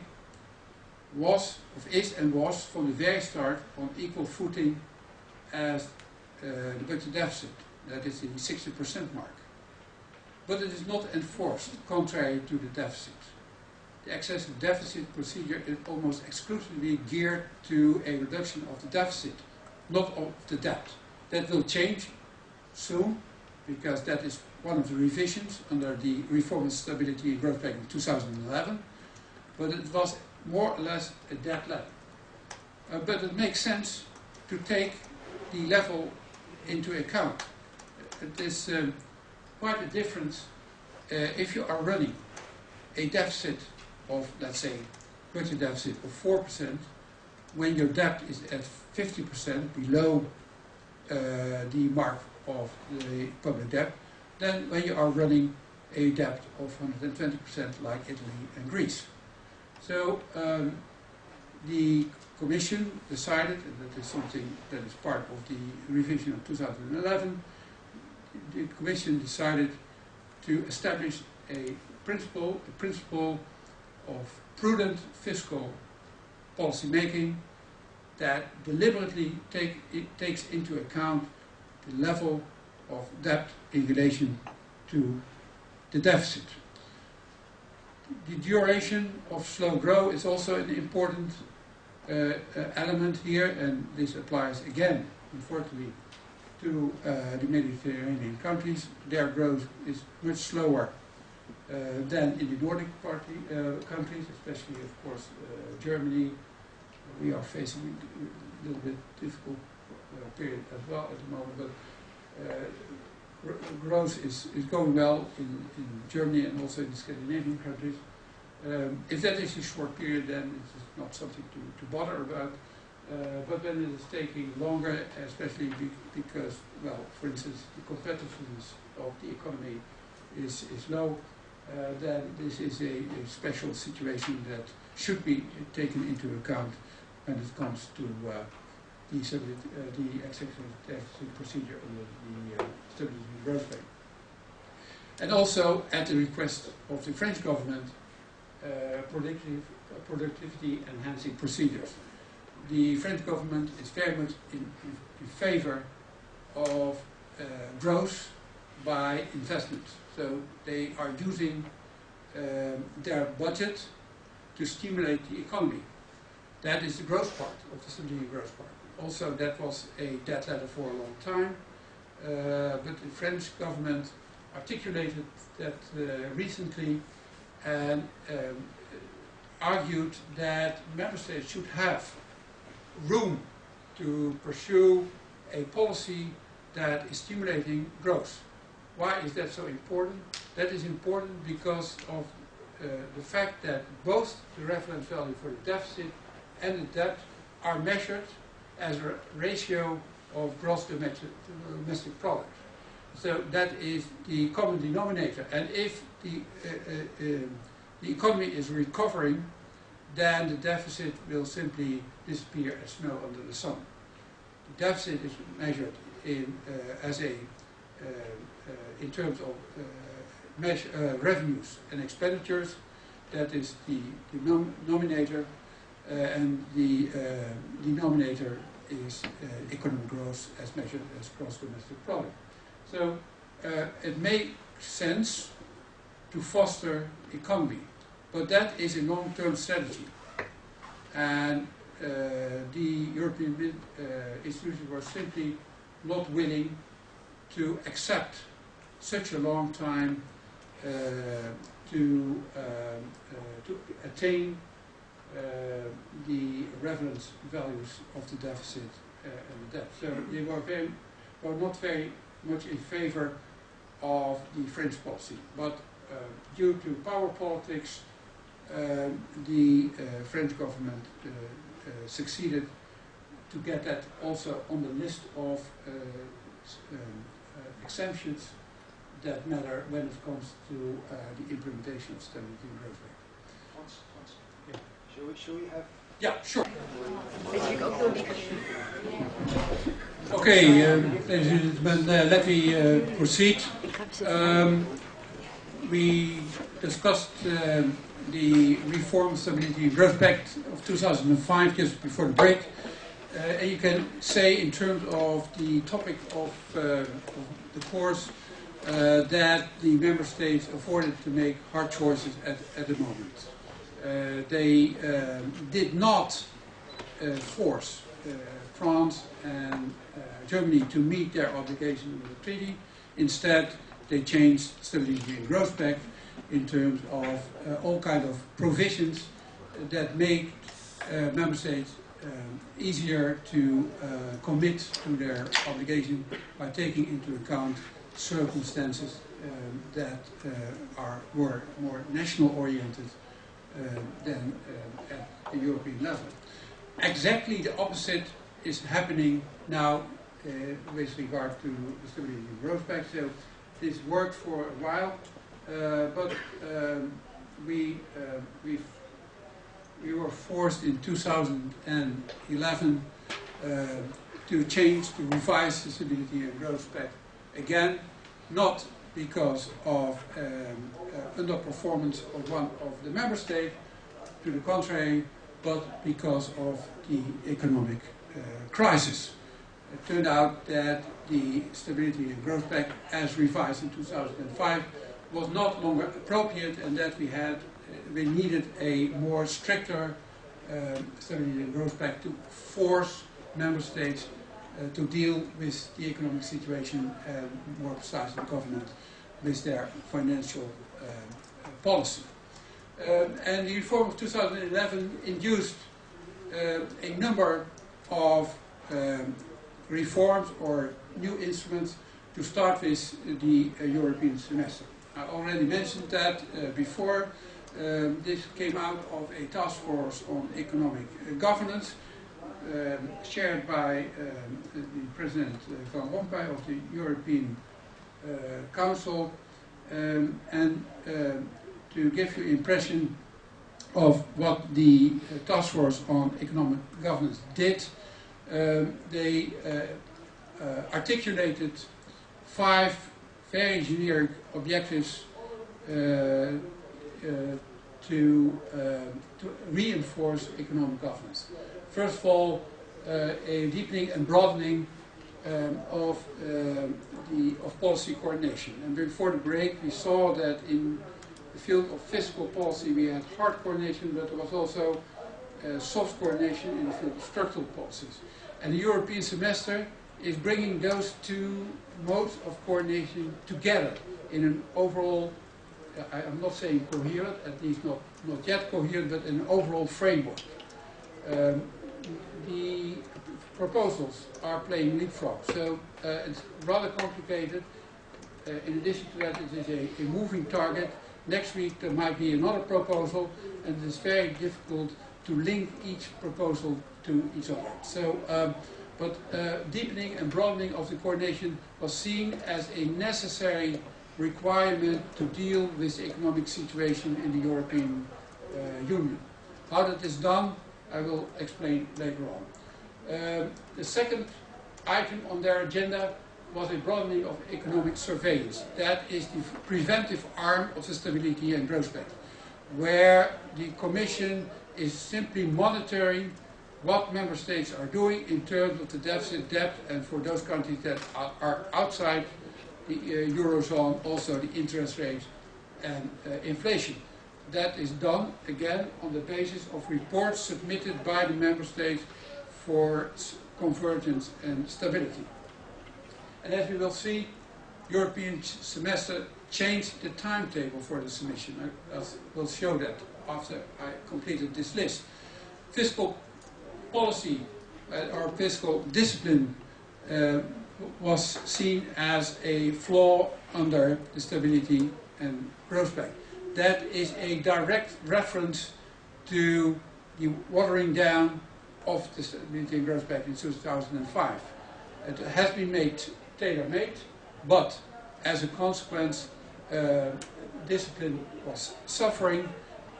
S2: is from the very start on equal footing as the budget deficit, that is the 60% mark. But it is not enforced, contrary to the deficit. The excessive deficit procedure is almost exclusively geared to a reduction of the deficit, not of the debt. That will change soon, because that is one of the revisions under the Reform and Stability and Growth Pact in 2011, but it was more or less a debt level. But it makes sense to take the level into account. It is quite a difference if you are running a deficit of, let's say, budget deficit of 4%, when your debt is at 50% below the mark of the public debt, than when you are running a debt of 120% like Italy and Greece. So the Commission decided, and that is something that is part of the revision of 2011, the Commission decided to establish a principle of prudent fiscal policy making that deliberately takes into account the level of debt in relation to the deficit. The duration of slow growth is also an important element here, and this applies again, unfortunately, to the Mediterranean countries. Their growth is much slower than in the Nordic countries, especially, of course, Germany. We are facing a little bit difficult period as well at the moment, but growth is going well in Germany and also in the Scandinavian countries. If that is a short period, then it's not something to bother about. But when it is taking longer, especially because, well, for instance, the competitiveness of the economy is low, then this is a special situation that should be taken into account when it comes to the executive deficit procedure under the Stability and Growth Pact. And also, at the request of the French government, productivity enhancing procedures. The French government is very much in favor of growth by investment. So they are using their budget to stimulate the economy. That is the growth part of the Stability and Growth Pact. Also, that was a dead letter for a long time, but the French government articulated that recently and argued that member states should have room to pursue a policy that is stimulating growth. Why is that so important? That is important because of the fact that both the reference value for the deficit and the debt are measured as a ratio of gross domestic product. So that is the common denominator. And if the economy is recovering, then the deficit will simply disappear as snow under the sun. The deficit is measured in terms of revenues and expenditures. That is the denominator, and the denominator is economic growth as measured as gross domestic product. So it makes sense to foster economy, but that is a long-term strategy. And the European institutions were simply not willing to accept such a long time to attain the reference values of the deficit and the debt. So they were not very much in favor of the French policy, but due to power politics, the French government succeeded to get that also on the list of exemptions that matter when it comes to the implementation of Stability and Growth Pact.
S4: Yeah. Shall we have?
S2: Yeah, sure. Okay, ladies and gentlemen, let me proceed. We discussed the reform of Stability and Growth Pact of 2005 just before the break. And you can say in terms of the topic of the course that the member states afforded to make hard choices at the moment. They did not force France and Germany to meet their obligation under the treaty. Instead, they changed Stability and Growth Pact in terms of all kinds of provisions that make member states easier to commit to their obligation by taking into account circumstances that were more national-oriented than at the European level. Exactly the opposite is happening now with regard to the Stability and Growth Pact. So this worked for a while, but we were forced in 2011 to change, to revise the Stability and Growth Pact again, not because of underperformance of one of the member states, to the contrary, but because of the economic crisis. It turned out that the Stability and Growth Pact, as revised in 2005, was not longer appropriate, and that we needed a more stricter Stability and Growth Pact to force member states to deal with the economic situation and more precisely government with their financial policy. And the reform of 2011 induced a number of reforms or new instruments to start with the European semester. I already mentioned that before. This came out of a task force on economic governance chaired by the President Van Rompuy of the European Council, and to give you an impression of what the task force on economic governance did, they articulated 5 very generic objectives to reinforce economic governance. First of all, a deepening and broadening of policy coordination. And before the break, we saw that in the field of fiscal policy we had hard coordination, but there was also soft coordination in the field of structural policies. And the European semester is bringing those 2 modes of coordination together in an overall, I'm not saying coherent, at least not yet coherent, but an overall framework. The proposals are playing leapfrog, so it's rather complicated. In addition to that, it is a moving target. Next week there might be another proposal, and it's very difficult to link each proposal to each other. So, deepening and broadening of the coordination was seen as a necessary requirement to deal with the economic situation in the European Union. How that is done, I will explain later on. The second item on their agenda was a broadening of economic surveillance. That is the preventive arm of the Stability and Growth Pact, where the Commission is simply monitoring what member states are doing in terms of the deficit, debt, and for those countries that are outside the Eurozone, also the interest rates and inflation. That is done, again, on the basis of reports submitted by the member states for convergence and stability. And as we will see, European semester changed the timetable for the submission. I will show that after I completed this list. Fiscal policy or fiscal discipline was seen as a flaw under the Stability and Growth Pact. That is a direct reference to the watering down of the Stability and Growth Pact in 2005. It has been made tailor-made, but as a consequence, discipline was suffering,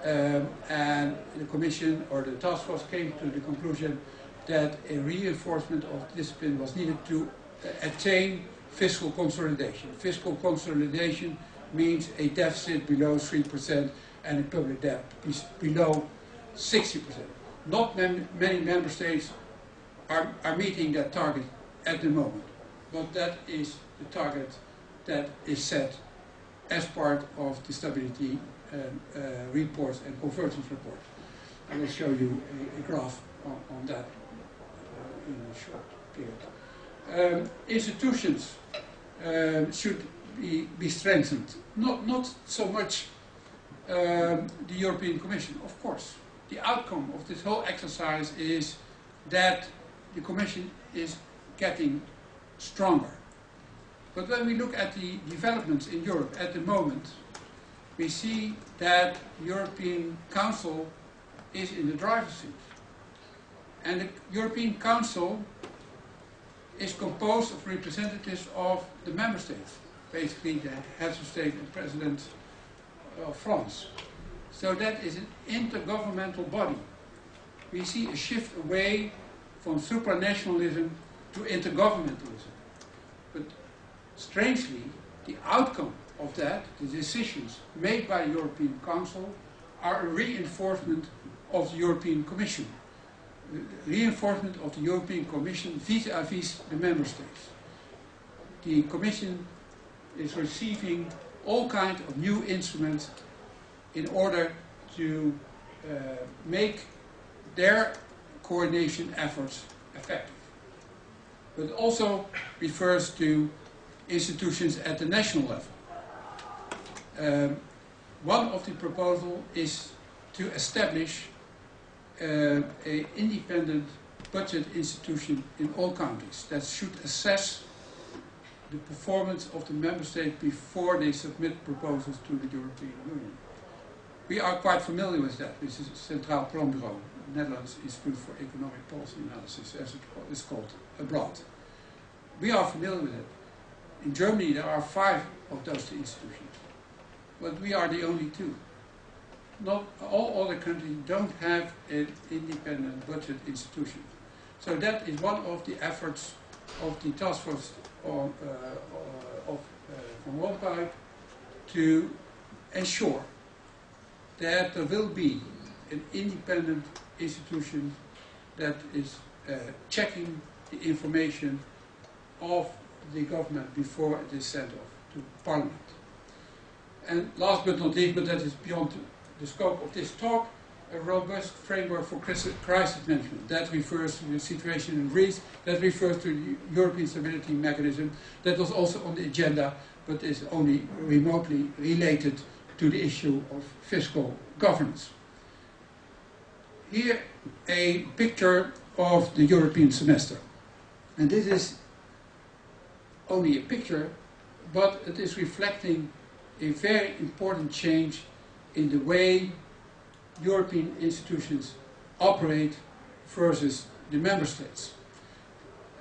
S2: and the Commission or the task force came to the conclusion that a reinforcement of discipline was needed to attain fiscal consolidation. Fiscal consolidation means a deficit below 3% and a public debt below 60%. Not many member states are meeting that target at the moment, but that is the target that is set as part of the stability reports and convergence report. I will show you a graph on that in a short period. Institutions should be strengthened. Not so much the European Commission, of course. The outcome of this whole exercise is that the Commission is getting stronger. But when we look at the developments in Europe at the moment, we see that the European Council is in the driver's seat. And the European Council is composed of representatives of the member states, basically the heads of state and president of France. So that is an intergovernmental body. We see a shift away from supranationalism to intergovernmentalism. But strangely, the outcome of that, the decisions made by the European Council, are a reinforcement of the European Commission. Reinforcement of the European Commission vis-à-vis the member states. The Commission is receiving all kinds of new instruments in order to make their coordination efforts effective. But it also refers to institutions at the national level. One of the proposals is to establish an independent budget institution in all countries that should assess the performance of the member state before they submit proposals to the European Union. We are quite familiar with that. This is Centraal Planbureau, Netherlands Institute for Economic Policy Analysis, as it is called abroad. We are familiar with it. In Germany there are 5 of those institutions, but we are the only 2. Not all other countries don't have an independent budget institution. So that is one of the efforts of the task force of Van Rompuy to ensure that there will be an independent institution that is checking the information of the government before it is sent off to Parliament. And last but not least, but that is beyond the scope of this talk, a robust framework for crisis management. That refers to the situation in Greece, that refers to the European Stability Mechanism, that was also on the agenda, but is only remotely related to the issue of fiscal governance. Here a picture of the European semester. And this is only a picture, but it is reflecting a very important change in the way European institutions operate versus the member states.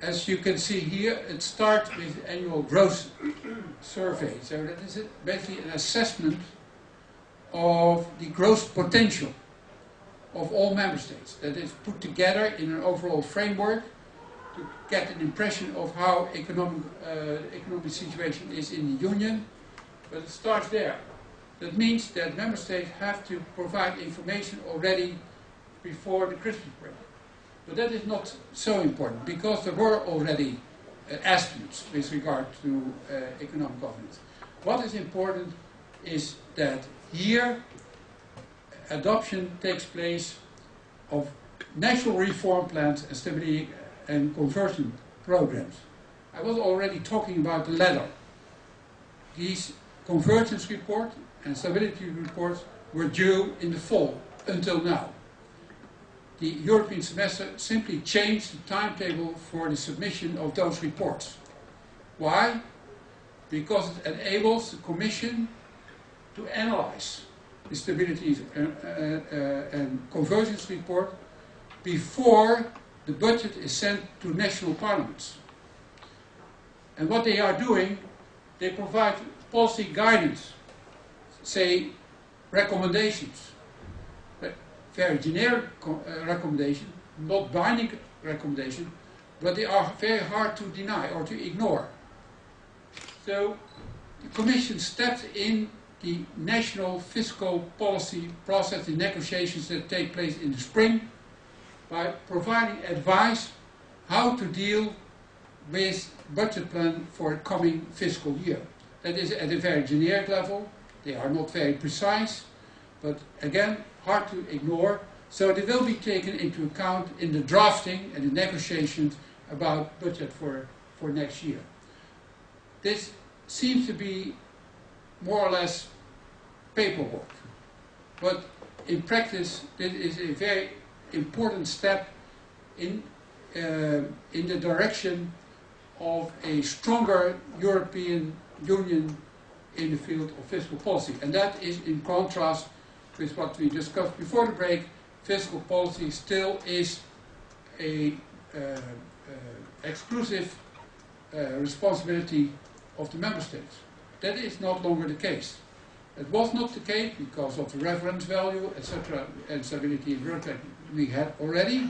S2: As you can see here, it starts with the annual growth survey. So that is basically an assessment of the growth potential of all member states. That is put together in an overall framework to get an impression of how economic situation is in the Union. But it starts there. That means that member states have to provide information already before the Christmas break. But that is not so important because there were already estimates with regard to economic governance. What is important is that here adoption takes place of national reform plans and stability and conversion programs. I was already talking about the latter. These convergence report and stability reports were due in the fall until now. The European semester simply changed the timetable for the submission of those reports. Why? Because it enables the Commission to analyze the stability and convergence report before the budget is sent to national parliaments. And what they are doing, they provide policy guidance, say recommendations, very generic recommendation, not binding recommendation, but they are very hard to deny or to ignore. So the Commission steps in the national fiscal policy process, the negotiations that take place in the spring, by providing advice how to deal with budget plan for the coming fiscal year. That is at a very generic level. They are not very precise, but again, hard to ignore. So they will be taken into account in the drafting and the negotiations about budget for next year. This seems to be more or less paperwork, but in practice, this is a very important step in the direction of a stronger European Union in the field of fiscal policy. And that is in contrast with what we discussed before the break. Fiscal policy still is a exclusive responsibility of the member states. That is no longer the case. It was not the case because of the reference value, etc., and stability and growth pact we had already.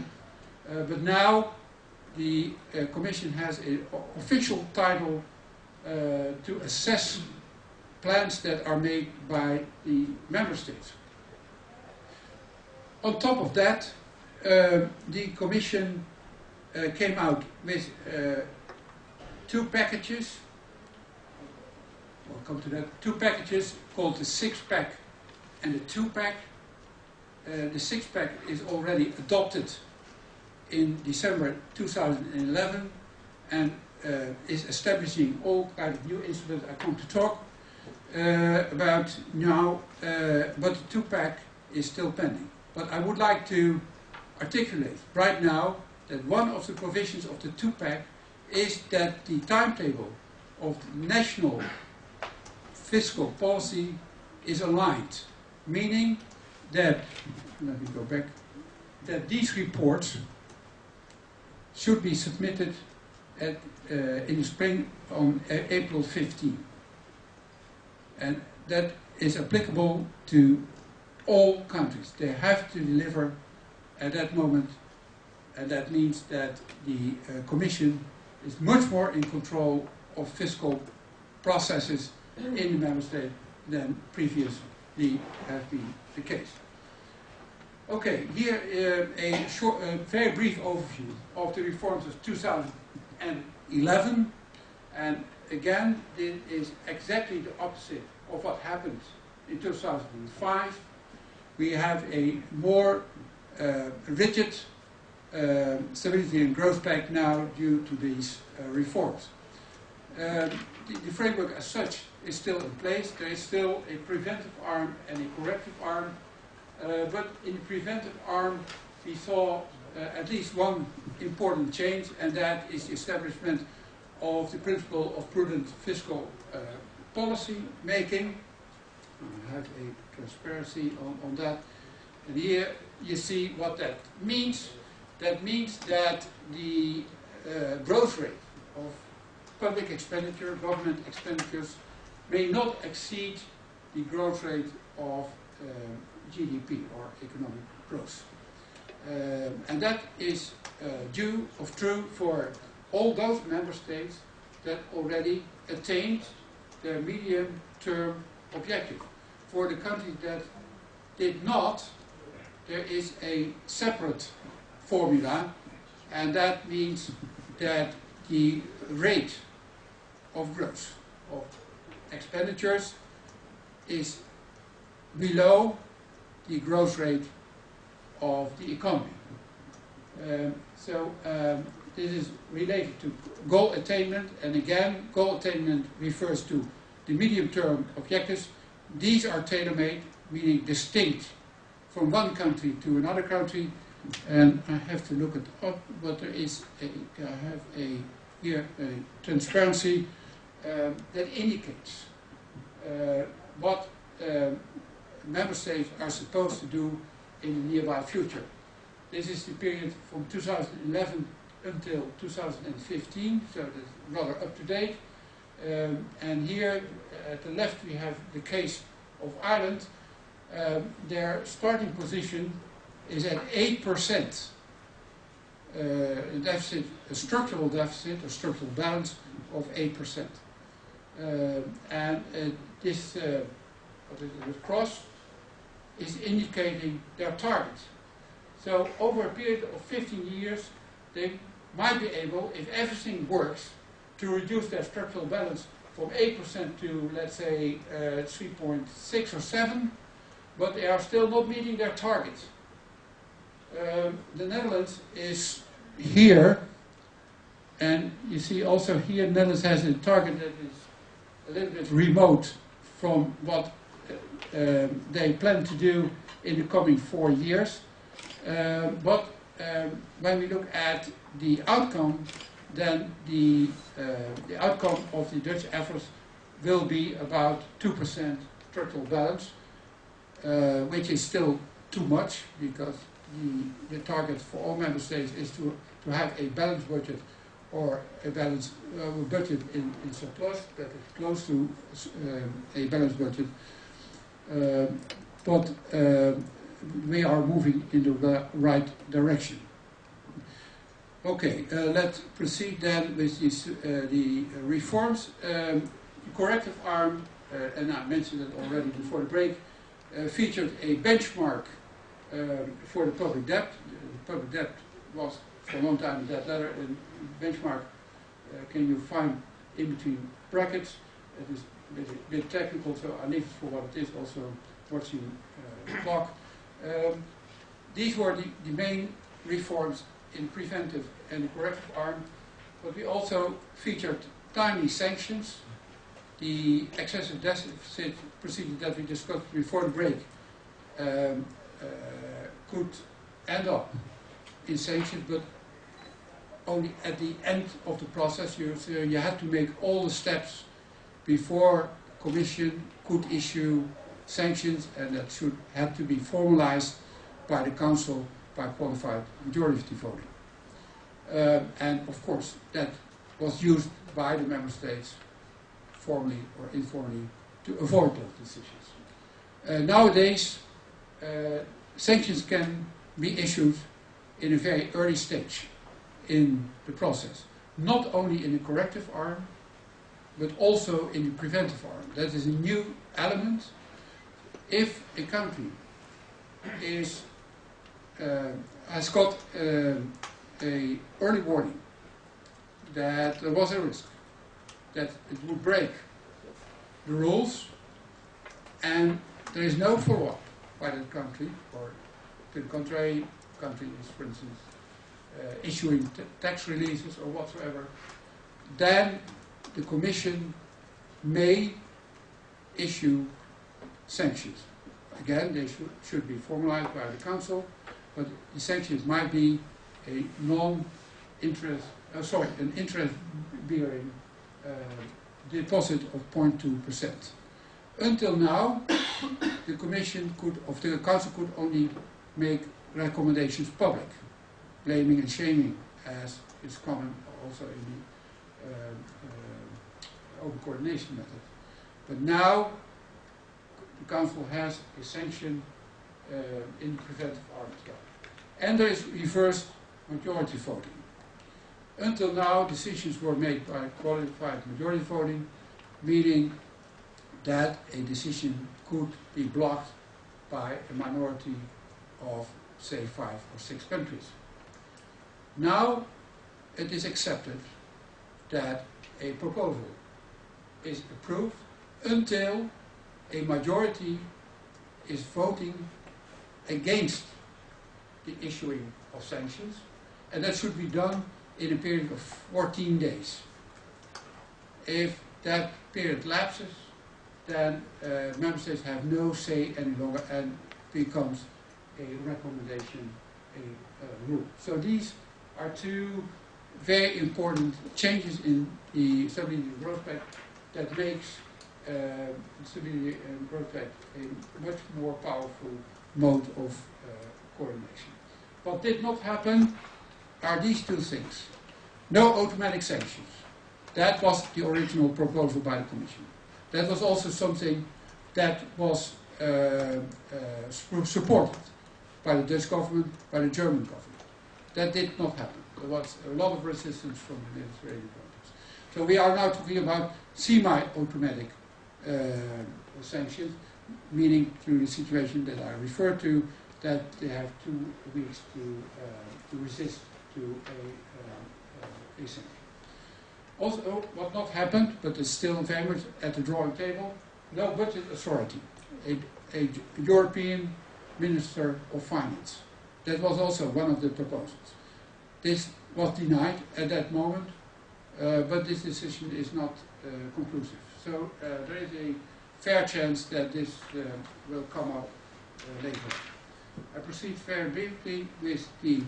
S2: But now the Commission has an official title to assess plans that are made by the member states. On top of that, the Commission came out with 2 packages. We'll come to that. 2 packages called the 6-pack and the 2-pack. The 6-pack is already adopted in December 2011 and is establishing all kinds of new instruments I come to talk about now, but the 2-pack is still pending. But I would like to articulate right now that one of the provisions of the 2-pack is that the timetable of the national fiscal policy is aligned, meaning that, let me go back, that these reports should be submitted in the spring on April 15. And that is applicable to all countries. They have to deliver at that moment, and that means that the Commission is much more in control of fiscal processes in the member state than previously has been the case. Okay, here a short, very brief overview of the reforms of 2011, and again, this is exactly the opposite of what happened in 2005. We have a more rigid stability and growth pact now due to these reforms. The framework as such is still in place. There is still a preventive arm and a corrective arm. But in the preventive arm, we saw at least one important change, and that is the establishment of the principle of prudent fiscal policy making. I have a transparency on that. And here you see what that means. That means that the growth rate of public expenditure, government expenditures, may not exceed the growth rate of GDP or economic growth. And that is true for all those member states that already attained their medium-term objective. For the countries that did not, there is a separate formula, and that means that the rate of growth of expenditures is below the growth rate of the economy. This is related to goal attainment, and again, goal attainment refers to the medium-term objectives. These are tailor-made, meaning distinct from one country to another country, and I have to look it up, but there is here a transparency that indicates what member states are supposed to do in the nearby future. This is the period from 2011 until 2015, so that's rather up to date. And here at the left we have the case of Ireland. Their starting position is at 8% deficit, a structural deficit, a structural balance of 8%. And this cross is indicating their target. So over a period of 15 years, they might be able, if everything works, to reduce their structural balance from 8% to, let's say, 3.6 or 7, but they are still not meeting their target. The Netherlands is here, and you see also here, Netherlands has a target that is a little bit remote from what they plan to do in the coming 4 years. But when we look at the outcome, then the outcome of the Dutch efforts will be about 2% structural balance, which is still too much, because the target for all member states is to have a balanced budget, or a balanced budget in surplus that is close to a balanced budget. but we are moving in the right direction. Okay, let's proceed then with the reforms. Corrective arm, and I mentioned it already before the break, featured a benchmark for the public debt. The public debt was for a long time a debt ladder, and benchmark can you find in between brackets. It is a bit technical, so I leave it for what it is, also watching the clock. These were the main reforms in preventive and the corrective arm, but we also featured timely sanctions. The excessive deficit procedure that we discussed before the break could end up in sanctions, but only at the end of the process. So you had to make all the steps before the Commission could issue sanctions, and that had to be formalized by the Council by qualified majority voting. And of course, that was used by the Member States, formally or informally, to avoid those decisions. Nowadays, sanctions can be issued in a very early stage in the process, not only in the corrective arm, but also in the preventive arm. That is a new element. If a country has got a early warning that there was a risk that it would break the rules, and there is no follow-up by that country, or to the contrary, country is, for instance, issuing tax releases or whatsoever, then the Commission may issue sanctions. Again, they should be formalized by the Council, but the sanctions might be a non-interest, an interest-bearing deposit of 0.2%. Until now, the Commission could, or the Council could only make recommendations public, blaming and shaming, as is common also in the open coordination method. But now, the Council has a sanction in the preventive arm as well. And there is reverse majority voting. Until now, decisions were made by qualified majority voting, meaning that a decision could be blocked by a minority of, say, 5 or 6 countries. Now, it is accepted that a proposal is approved until a majority is voting against the issuing of sanctions, and that should be done in a period of 14 days. If that period lapses, then Member States have no say any longer and becomes a recommendation, a rule. So these are two very important changes in the Stability and Growth Pact that makes Stability and Growth Pact a much more powerful mode of coordination. What did not happen are these two things. No automatic sanctions. That was the original proposal by the Commission. That was also something that was supported by the Dutch government, by the German government. That did not happen. There was a lot of resistance from the Mediterranean countries. So we are now talking about semi-automatic sanctions, meaning through the situation that I referred to, that they have 2 weeks to resist to a sanction. Also, what not happened, but is still very much at the drawing table, no budget authority, a European Minister of Finance. That was also one of the proposals. This was denied at that moment, but this decision is not conclusive. So there is a fair chance that this will come up later. I proceed very briefly with the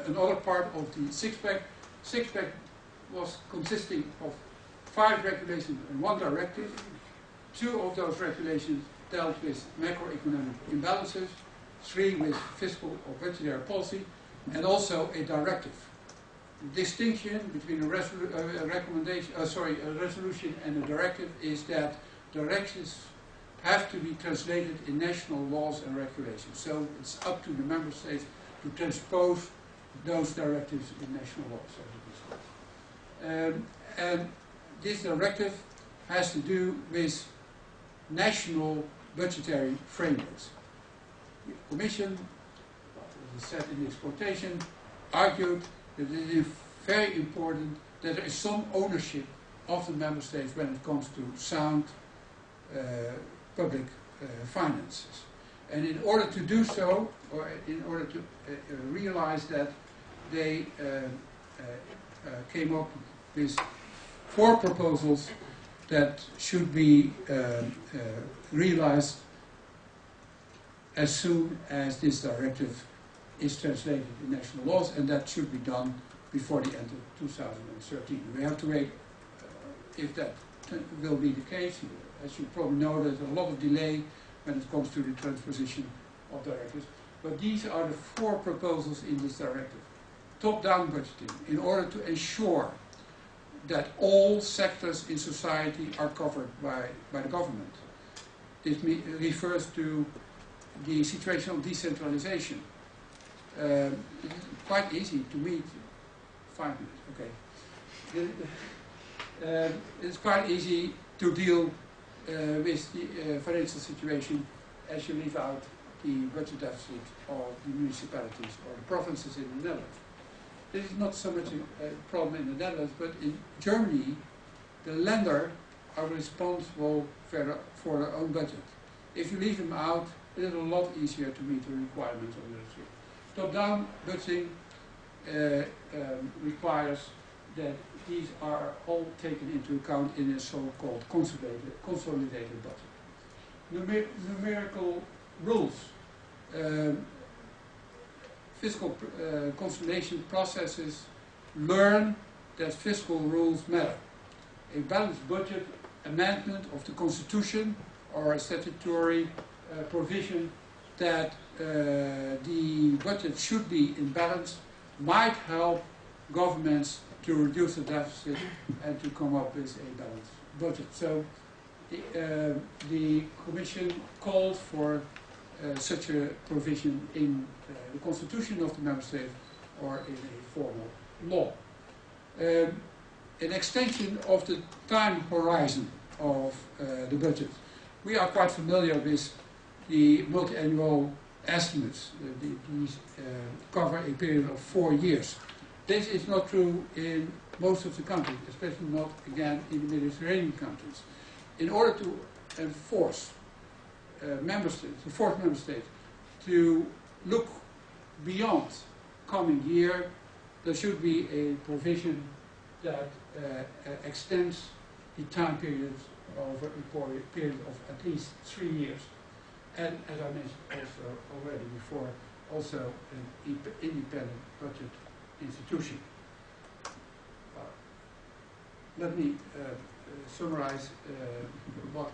S2: another part of the six-pack. Six-pack was consisting of 5 regulations and 1 directive. 2 of those regulations dealt with macroeconomic imbalances, 3 with fiscal or budgetary policy, and also a directive. The distinction between a resolution and a directive is that directives have to be translated in national laws and regulations. So it's up to the member states to transpose those directives in national laws. And this directive has to do with national budgetary frameworks. The Commission, as I said in the exploitation, argued that it is very important that there is some ownership of the member states when it comes to sound public finances. And in order to do so, or in order to realize that, they came up with 4 proposals that should be realized as soon as this directive is translated in national laws, and that should be done before the end of 2013. We have to wait if that will be the case. As you probably know, there's a lot of delay when it comes to the transposition of directives. But these are the 4 proposals in this directive. Top-down budgeting, in order to ensure that all sectors in society are covered by the government. This refers to the situation of decentralization. It's quite easy to meet. 5 minutes, okay. It's quite easy to deal with the financial situation as you leave out the budget deficit of the municipalities or the provinces in the Netherlands. This is not so much a problem in the Netherlands, but in Germany, the lender are responsible for their own budget. If you leave them out, it is a lot easier to meet the requirements of the industry. Top-down budgeting requires that these are all taken into account in a so-called consolidated budget. Numerical rules. Fiscal consolidation processes learn that fiscal rules matter. A balanced budget amendment of the constitution or a statutory provision that the budget should be in balance might help governments to reduce the deficit and to come up with a balanced budget. So the Commission called for such a provision in the constitution of the member state or in a formal law. An extension of the time horizon of the budget. We are quite familiar with the multi-annual estimates. These cover a period of 4 years. This is not true in most of the countries, especially not, again, in the Mediterranean countries. In order to enforce member states to look beyond coming year, there should be a provision that extends the time periods over a period of at least 3 years. And as I mentioned also already before, also an independent budget institution. Let me summarize what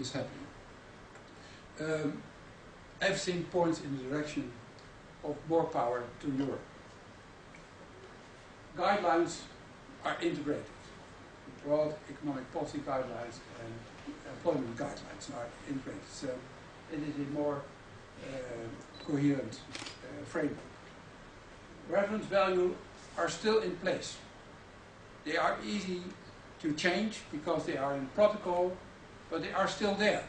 S2: is happening. Everything points in the direction of more power to Europe. Guidelines are integrated. Broad economic policy guidelines and employment guidelines are integrated. So it is a more coherent framework. Reference values are still in place. They are easy to change because they are in protocol, but they are still there.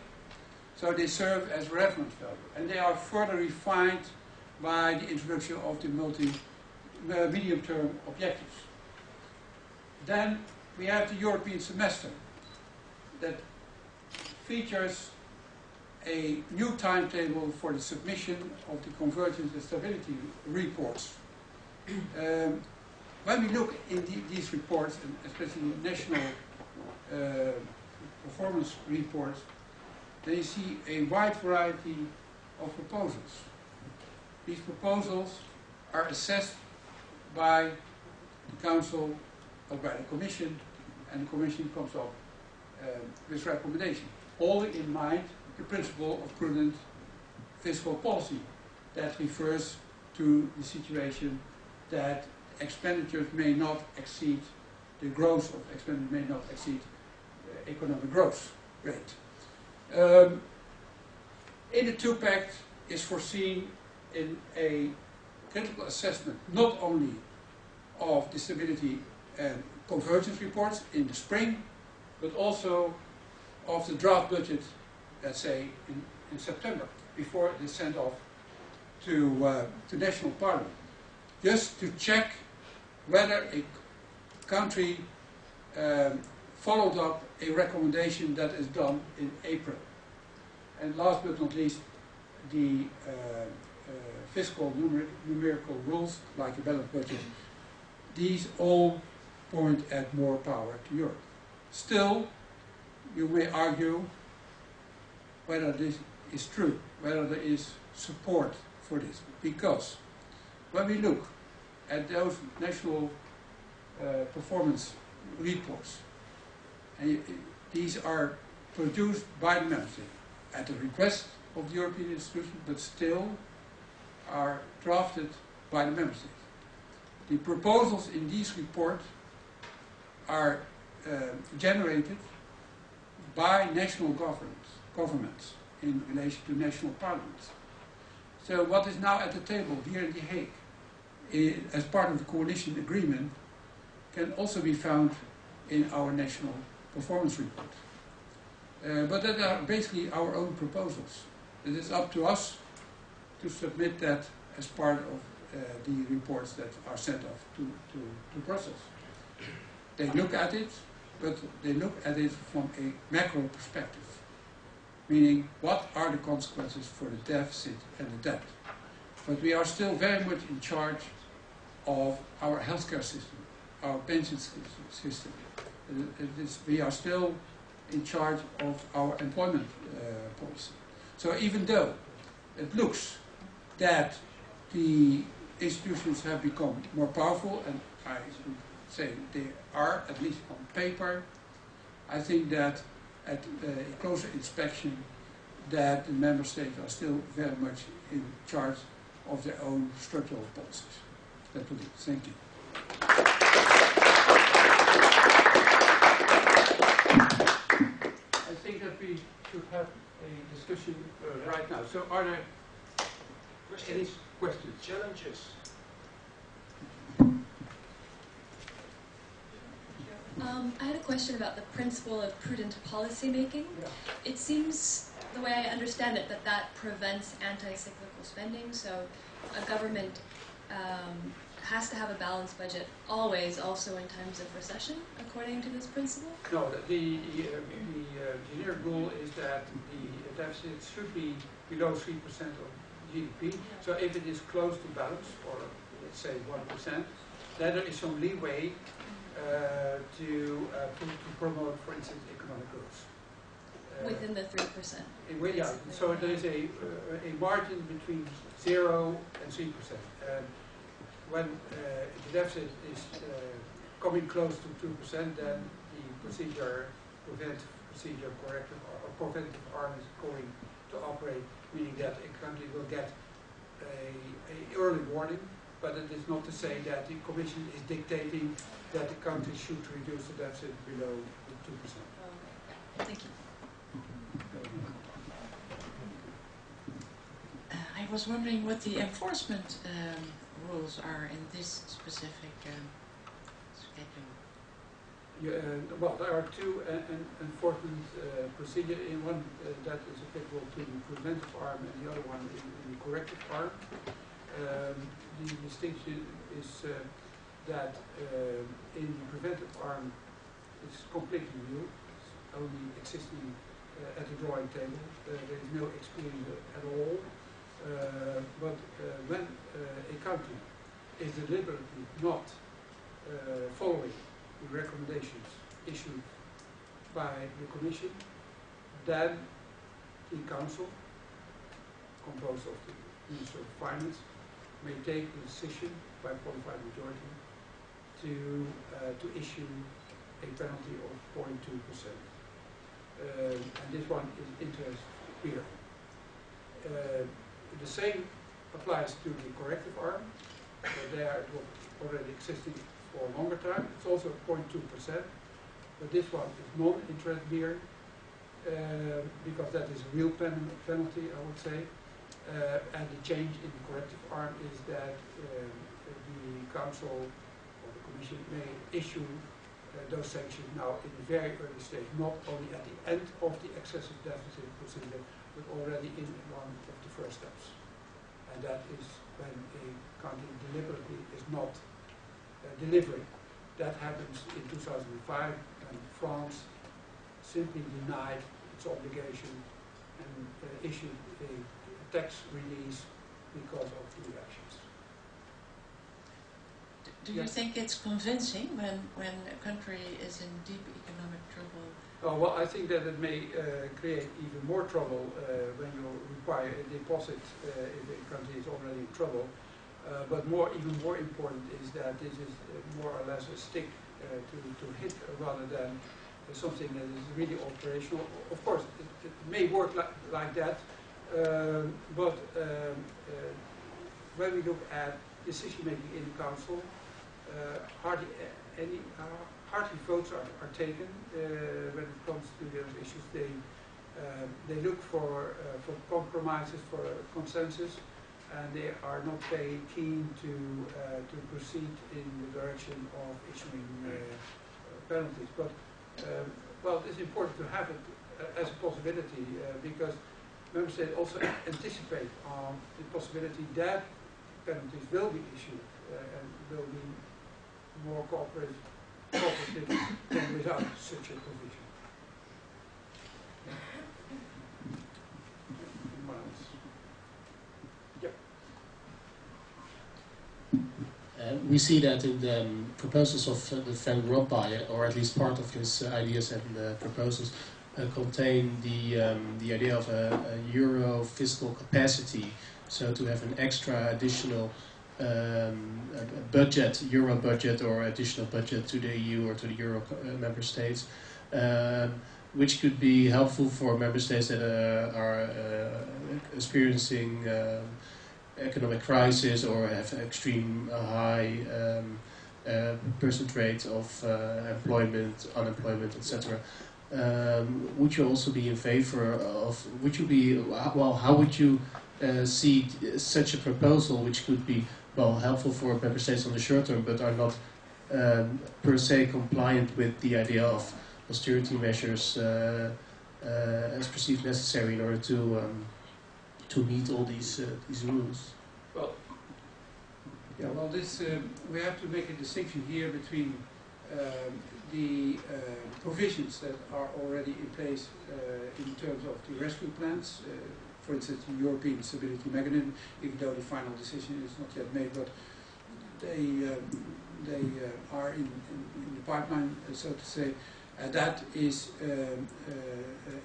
S2: So they serve as reference value, and they are further refined by the introduction of the medium-term objectives. Then we have the European semester that features a new timetable for the submission of the convergence and stability reports. When we look in these reports, and especially national performance reports, then you see a wide variety of proposals. These proposals are assessed by the Council or by the Commission, and the Commission comes up with recommendations, holding in mind the principle of prudent fiscal policy that refers to the situation that expenditures may not exceed, the growth of expenditure may not exceed economic growth. Great. In the two-pact is foreseen in a critical assessment not only of the stability and convergence reports in the spring, but also of the draft budget, let's say, in September, before it is sent off to national parliament, just to check whether a country followed up a recommendation that is done in April. And last but not least, the fiscal numerical rules, like a balanced budget, these all point at more power to Europe. Still, you may argue whether this is true, whether there is support for this. Because when we look at those national performance reports, and these are produced by the member state at the request of the European institution, but still are drafted by the member states. The proposals in these reports are generated by national governments in relation to national parliaments. So what is now at the table here in The Hague, as part of the coalition agreement, can also be found in our national performance report. But that are basically our own proposals. It is up to us to submit that as part of the reports that are sent off to Brussels. They look at it, but they look at it from a macro perspective, meaning what are the consequences for the deficit and the debt. But we are still very much in charge of our healthcare system, our pension system. We are still in charge of our employment policy. So even though it looks that the institutions have become more powerful, and I would say they are, at least on paper, I think that at a closer inspection that the member states are still very much in charge of their own structural policies. That will be it. Thank you. I think that we should have a discussion right now. So are there any questions?
S4: Challenges.
S5: I had a question about the principle of prudent policy making.
S2: Yeah.
S5: It seems, the way I understand it, that prevents anti-cyclical spending. So a government has to have a balanced budget always, also in times of recession, according to this principle?
S2: No, the generic rule is that the deficit should be below 3% of GDP. So if it is close to balance, or let's say 1%, then there is some leeway to promote, for instance, economic growth.
S5: Within the 3%?
S2: Yeah, so there is a margin between 0 and 3%. When the deficit is coming close to 2%, then the preventive arm is going to operate, meaning that a country will get a early warning, but it is not to say that the Commission is dictating that the country should reduce the deficit below 2%.
S5: Okay. Thank you.
S6: I was wondering what the enforcement rules are in this specific schedule.
S2: Well, there are two enforcement procedures. In one that is applicable to the preventive arm, and the other one in the corrective arm. The distinction is that in the preventive arm it's completely new, it's only existing at the drawing table. There is no experience at all. But when a country is deliberately not following the recommendations issued by the Commission, then the Council, composed of the Minister of Finance, may take the decision by qualified majority to issue a penalty of 0.2%. And this one is interest bearing. The same applies to the corrective arm. So there it was already existing for a longer time. It's also 0.2%, but this one is non-interest bearing, because that is a real penalty, I would say. And the change in the corrective arm is that the Council or the Commission may issue those sanctions now in a very early stage, not only at the end of the excessive deficit procedure, but already in one of the first steps. And that is when a country deliberately is not delivering. That happens in 2005 when France simply denied its obligation and issued a tax release because of the elections.
S6: Do you think it's convincing when a country is in deep economic trouble?
S2: Oh, well, I think that it may create even more trouble when you require a deposit if a country is already in trouble. But even more important is that this is more or less a stick to hit rather than something that is really operational. Of course, it may work like that, but when we look at decision making in the Council, hardly votes are taken when it comes to those issues. They look for compromises, for consensus, and they are not very keen to proceed in the direction of issuing penalties. But well, it's important to have it as a possibility because member states also anticipate on the possibility that penalties will be issued and will be more cooperative than without such a provision.
S7: We see that in the proposals of the Van Rompuy, or at least part of his ideas and proposals, contain the idea of a euro fiscal capacity, so to have an extra additional budget, euro budget, or additional budget to the EU or to the euro member states, which could be helpful for member states that are experiencing economic crisis or have extreme high percent rates of employment, unemployment, etc. Would you also be in favor of? Would you be well? How would you see such a proposal, which could be helpful for member states on the short term, but are not per se compliant with the idea of austerity measures as perceived necessary in order to meet all these rules?
S2: Well, yeah. Well, this we have to make a distinction here between the provisions that are already in place in terms of the rescue plans. For instance, the European Stability Mechanism, even though the final decision is not yet made, but they are in the pipeline, so to say. That is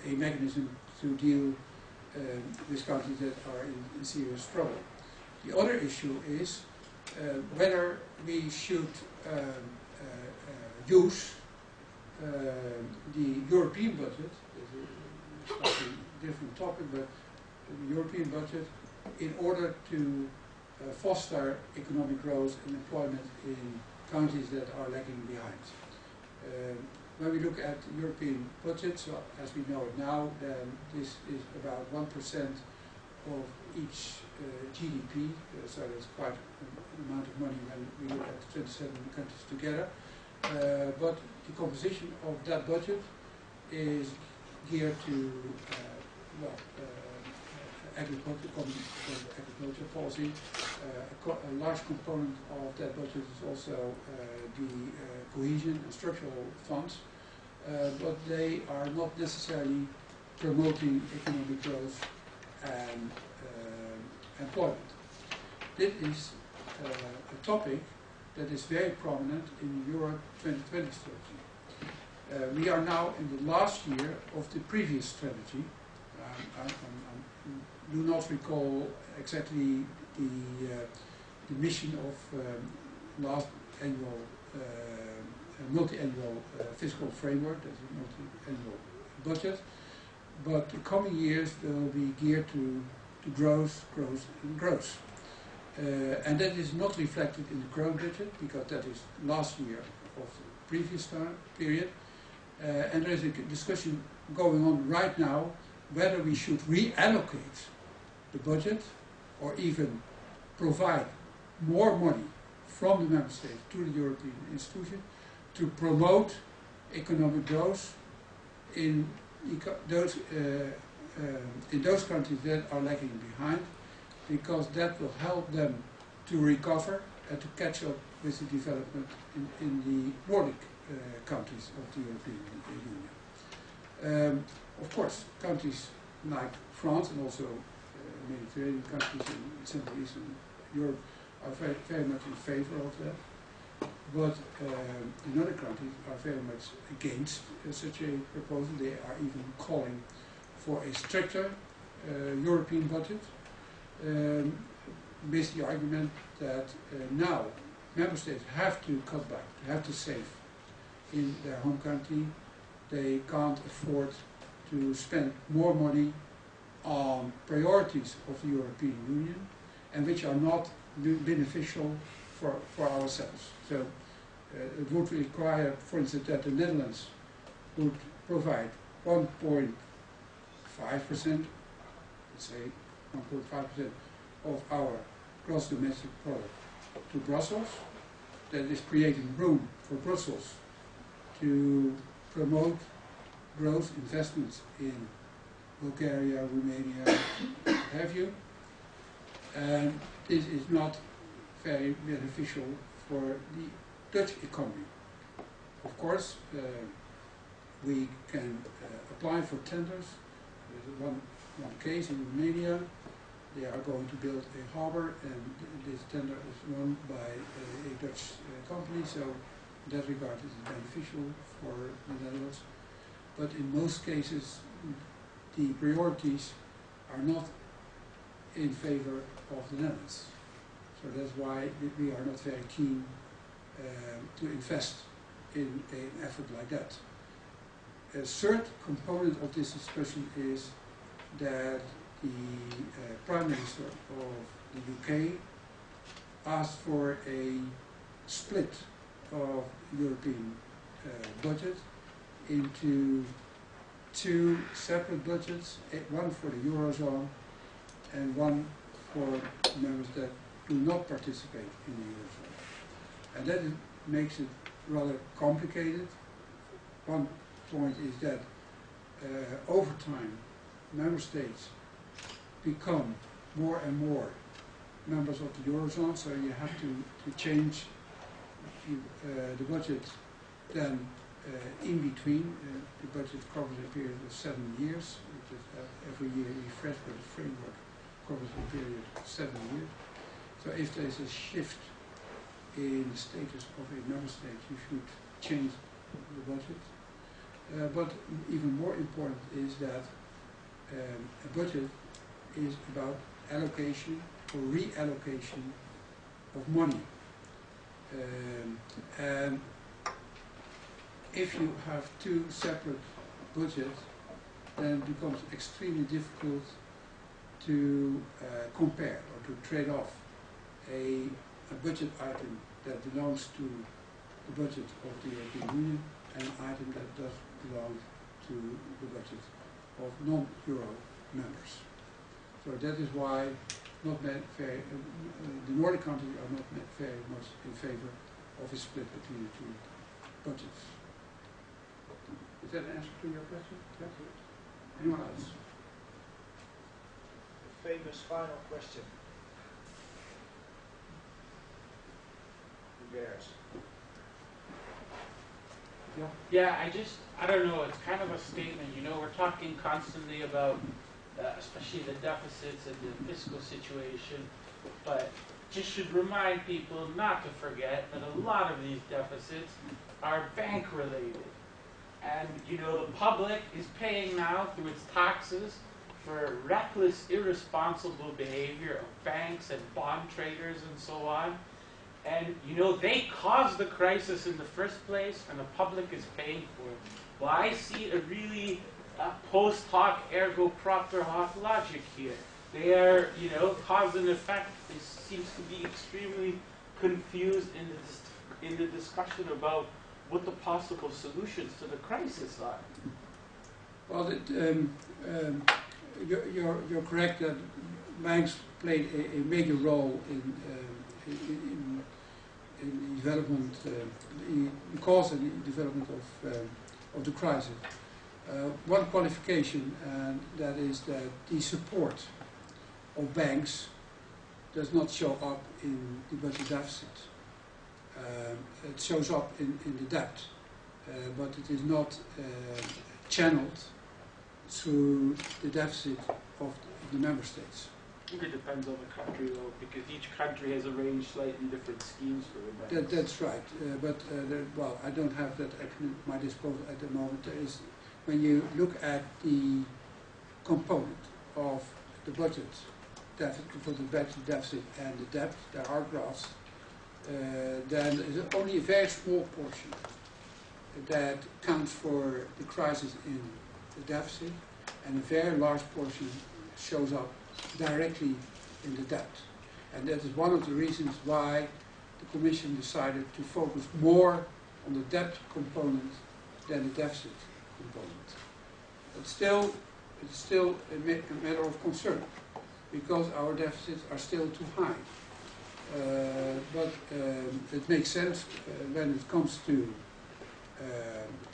S2: a mechanism to deal with countries that are in serious trouble. The other issue is whether we should use the European budget, it's a slightly different topic, but the European budget, in order to foster economic growth and employment in countries that are lagging behind. When we look at the European budget, so as we know it now, then this is about 1% of each GDP, so that's quite an amount of money when we look at the 27 countries together. But the composition of that budget is geared to agriculture policy. A large component of that budget is also the cohesion and structural funds, but they are not necessarily promoting economic growth and employment. This is a topic that is very prominent in the Europe 2020 strategy. We are now in the last year of the previous strategy. I do not recall exactly the mission of last annual multi-annual fiscal framework, that's a multi-annual budget, but the coming years will be geared to growth, and growth. And that is not reflected in the current budget, because that is last year of the previous period. And there is a discussion going on right now, whether we should reallocate the budget or even provide more money from the member states to the European institution to promote economic growth in those countries that are lagging behind, because that will help them to recover and to catch up with the development in the Nordic countries of the European Union. Of course, countries like France and also Mediterranean countries in Central Eastern Europe are very, very much in favor of that. But in other countries are very much against such a proposal. They are even calling for a stricter European budget, with the argument that now member states have to cut back, have to save in their home country. They can't afford to spend more money on priorities of the European Union, and which are not beneficial for ourselves. So it would require, for instance, that the Netherlands would provide 1.5%, let's say 1.5% of our gross domestic product to Brussels. That is creating room for Brussels to promote growth investments in Bulgaria, Romania, what have you. And this is not very beneficial for the Dutch economy. Of course, we can apply for tenders. There's one case in Romania. They are going to build a harbour, and this tender is won by a Dutch company, so in that regard it is beneficial for the Netherlands. But in most cases, the priorities are not in favor of the Netherlands. So that's why we are not very keen to invest in an effort like that. A third component of this discussion is that the Prime Minister of the UK asked for a split of the European budget into two separate budgets, one for the Eurozone and one for members that do not participate in the Eurozone. And that makes it rather complicated. One point is that over time, member states become more and more members of the Eurozone, so you have to change the budget then in between. The budget covers a period of 7 years, which is every year refreshed, but the framework covers a period of 7 years. So if there is a shift in the status of a member state, you should change the budget. But even more important is that a budget is about allocation or reallocation of money. And if you have two separate budgets, then it becomes extremely difficult to compare or to trade off a budget item that belongs to the budget of the European Union and an item that does belong to the budget of non-Euro members. So that is why not very, the Nordic countries are not very much in favor of a split between the two budgets. Is that an answer to your question? Yes. Anyone else?
S4: The famous final question. Who dares?
S8: Yeah, I don't know, it's kind of a statement, you know, we're talking constantly about, especially the deficits and the fiscal situation, but just should remind people not to forget that a lot of these deficits are bank related. And, you know, the public is paying now through its taxes for reckless, irresponsible behavior of banks and bond traders and so on. And, you know, they caused the crisis in the first place, and the public is paying for it. Well, I see a really post hoc ergo propter hoc logic here. They are, you know, cause and effect. It seems to be extremely confused in the discussion about what the possible solutions to the crisis are.
S2: Well, you're correct that banks played a major role in the development, the cause and the development of the crisis. One qualification, and that is that the support of banks does not show up in the budget deficit. It shows up in the debt, but it is not channeled through the deficit of the member states.
S8: I think it depends on the country, though, because each country has arranged slightly different schemes for the banks.
S2: That's right, well, I don't have that at my disposal at the moment. There is, when you look at the component of the budget deficit, for the budget deficit and the debt, there are graphs. Then there's only a very small portion that counts for the crisis in the deficit, and a very large portion shows up directly in the debt. And that is one of the reasons why the Commission decided to focus more on the debt component than the deficit component. But still, it's still a matter of concern, because our deficits are still too high. But it makes sense when it comes to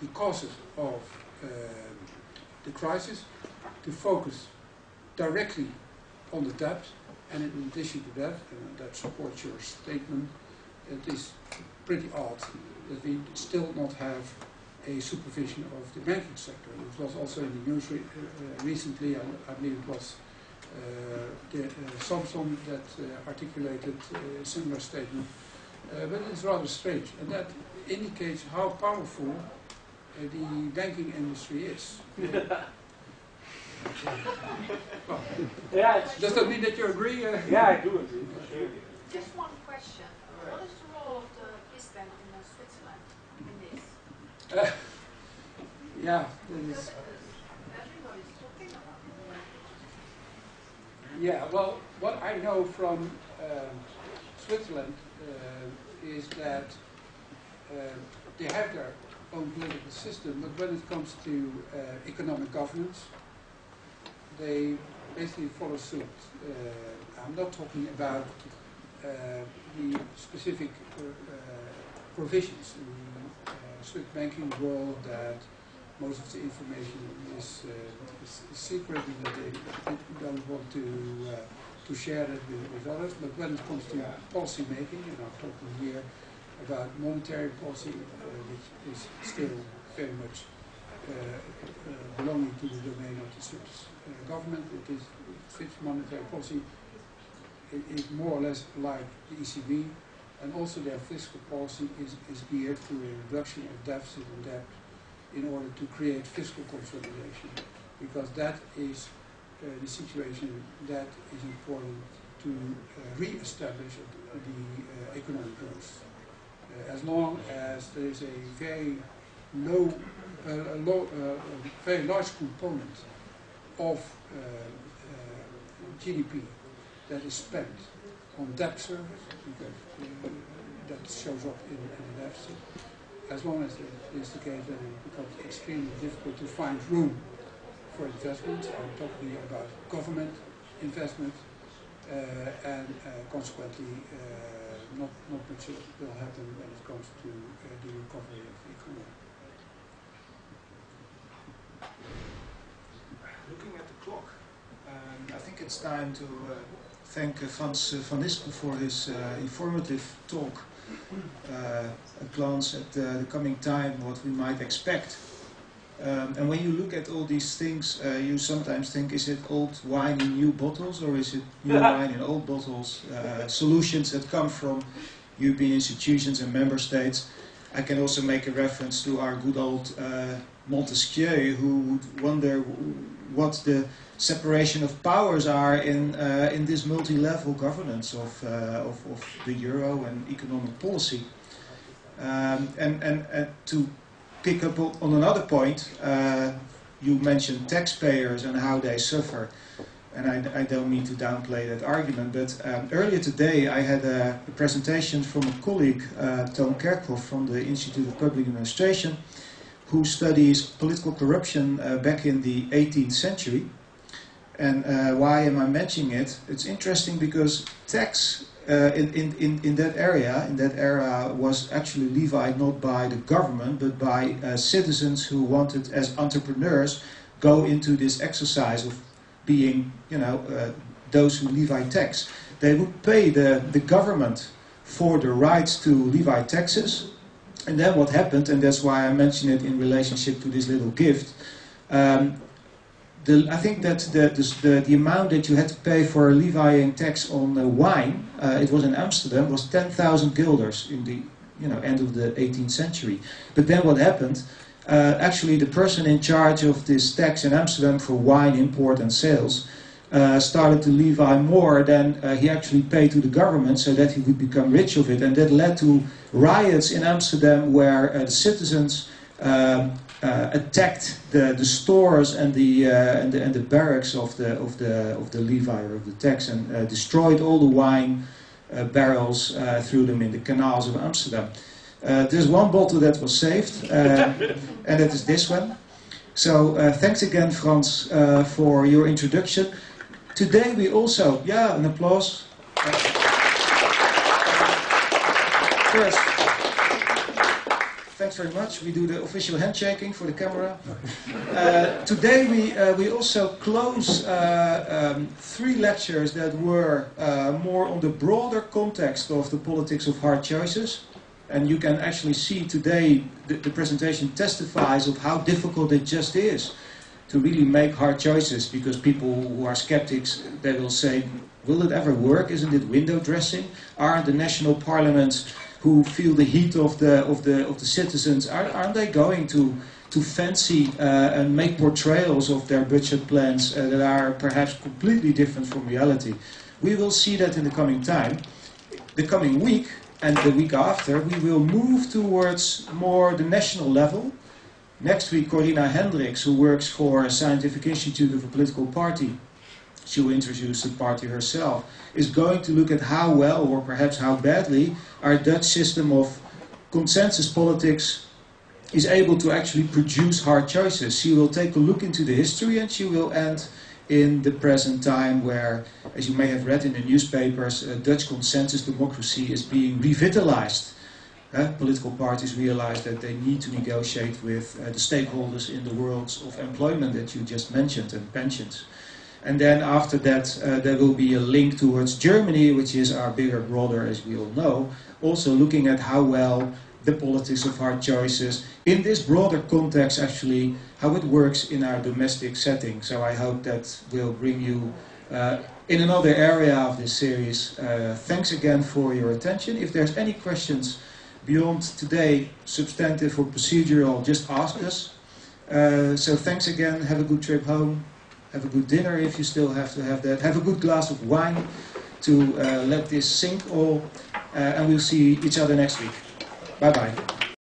S2: the causes of the crisis to focus directly on the debt, and in addition to that, and that supports your statement, it is pretty odd that we still not have a supervision of the banking sector. It was also in the news recently, I believe it was Samsung that articulated a similar statement, but it's rather strange, and that indicates how powerful the banking industry is. Well,
S8: Yeah,
S2: does that mean that you agree?
S8: yeah, I do agree. Sure.
S9: Just one question. What is the role of the Kisbank in Switzerland in this?
S2: Yeah, that is.
S9: Everybody's talking about it.
S2: Yeah, well, what I know from Switzerland is that they have their own political system, but when it comes to economic governance, they basically follow suit. I'm not talking about the specific provisions in the Swiss banking law that most of the information is secret and that they don't want to share it with others. But when it comes to policy making, and I'm talking here about monetary policy, which is still very much belonging to the domain of the Swiss government. It is Swiss monetary policy. It is more or less like the ECB, and also their fiscal policy is geared to a reduction of deficit and debt in order to create fiscal consolidation, because that is the situation that is important to re-establish the economic growth. As long as there is a very very large component of GDP that is spent on debt service, because that shows up in the deficit. As long as it is the case, then it becomes extremely difficult to find room for investment. I'm talking about government investment, and consequently, not much will happen when it comes to the recovery of the economy.
S1: Looking at the clock, I think it's time to thank Frans van Nispen for his informative talk. A glance at the coming time, what we might expect. And when you look at all these things, you sometimes think, is it old wine in new bottles, or is it new wine in old bottles? Solutions that come from European institutions and member states. I can also make a reference to our good old Montesquieu, who would wonder what the separation of powers are in this multi-level governance of the euro and economic policy. And to pick up on another point, you mentioned taxpayers and how they suffer. And I don't mean to downplay that argument, but earlier today I had a presentation from a colleague, Toon Kerkhoff from the Institute of Public Administration, who studies political corruption back in the 18th century. And why am I mentioning it? It's interesting because tax in that era was actually levied not by the government but by citizens who wanted, as entrepreneurs, go into this exercise of being, those who levy tax. They would pay the government for the rights to levy taxes. And then what happened, and that's why I mention it in relationship to this little gift, I think that the amount that you had to pay for levying tax on wine, it was in Amsterdam, was 10,000 guilders in the end of the 18th century. But then what happened? Actually, the person in charge of this tax in Amsterdam for wine import and sales started to levy more than he actually paid to the government, so that he would become rich of it, and that led to riots in Amsterdam where the citizens attacked the stores and the barracks of the levier of the tax, and destroyed all the wine barrels, threw them in the canals of Amsterdam. There's one bottle that was saved, and that is this one. So thanks again, Frans, for your introduction. Today we also, an applause. First, thanks very much. We do the official handshaking for the camera. Today we also close 3 lectures that were more on the broader context of the politics of hard choices. And you can actually see today the presentation testifies of how difficult it just is to really make hard choices, because people who are skeptics, they will say, will it ever work? Isn't it window dressing? Aren't the national parliaments who feel the heat of the citizens, aren't they going to fancy and make portrayals of their budget plans that are perhaps completely different from reality? We will see that in the coming time. The coming week and the week after, we will move towards more the national level. Next week, Corina Hendricks, who works for a Scientific Institute of a Political Party, she will introduce the party herself, is going to look at how well, or perhaps how badly, our Dutch system of consensus politics is able to actually produce hard choices. She will take a look into the history, and she will end in the present time where, as you may have read in the newspapers, Dutch consensus democracy is being revitalized. Political parties realize that they need to negotiate with the stakeholders in the worlds of employment that you just mentioned, and pensions. And then after that, there will be a link towards Germany, which is our bigger brother, as we all know, also looking at how well the politics of hard choices, in this broader context actually, how it works in our domestic setting. So I hope that will bring you in another area of this series. Thanks again for your attention. If there's any questions beyond today, substantive or procedural, just ask us. So thanks again, have a good trip home. Have a good dinner if you still have to have that. Have a good glass of wine to let this sink all. And we'll see each other next week. Bye-bye.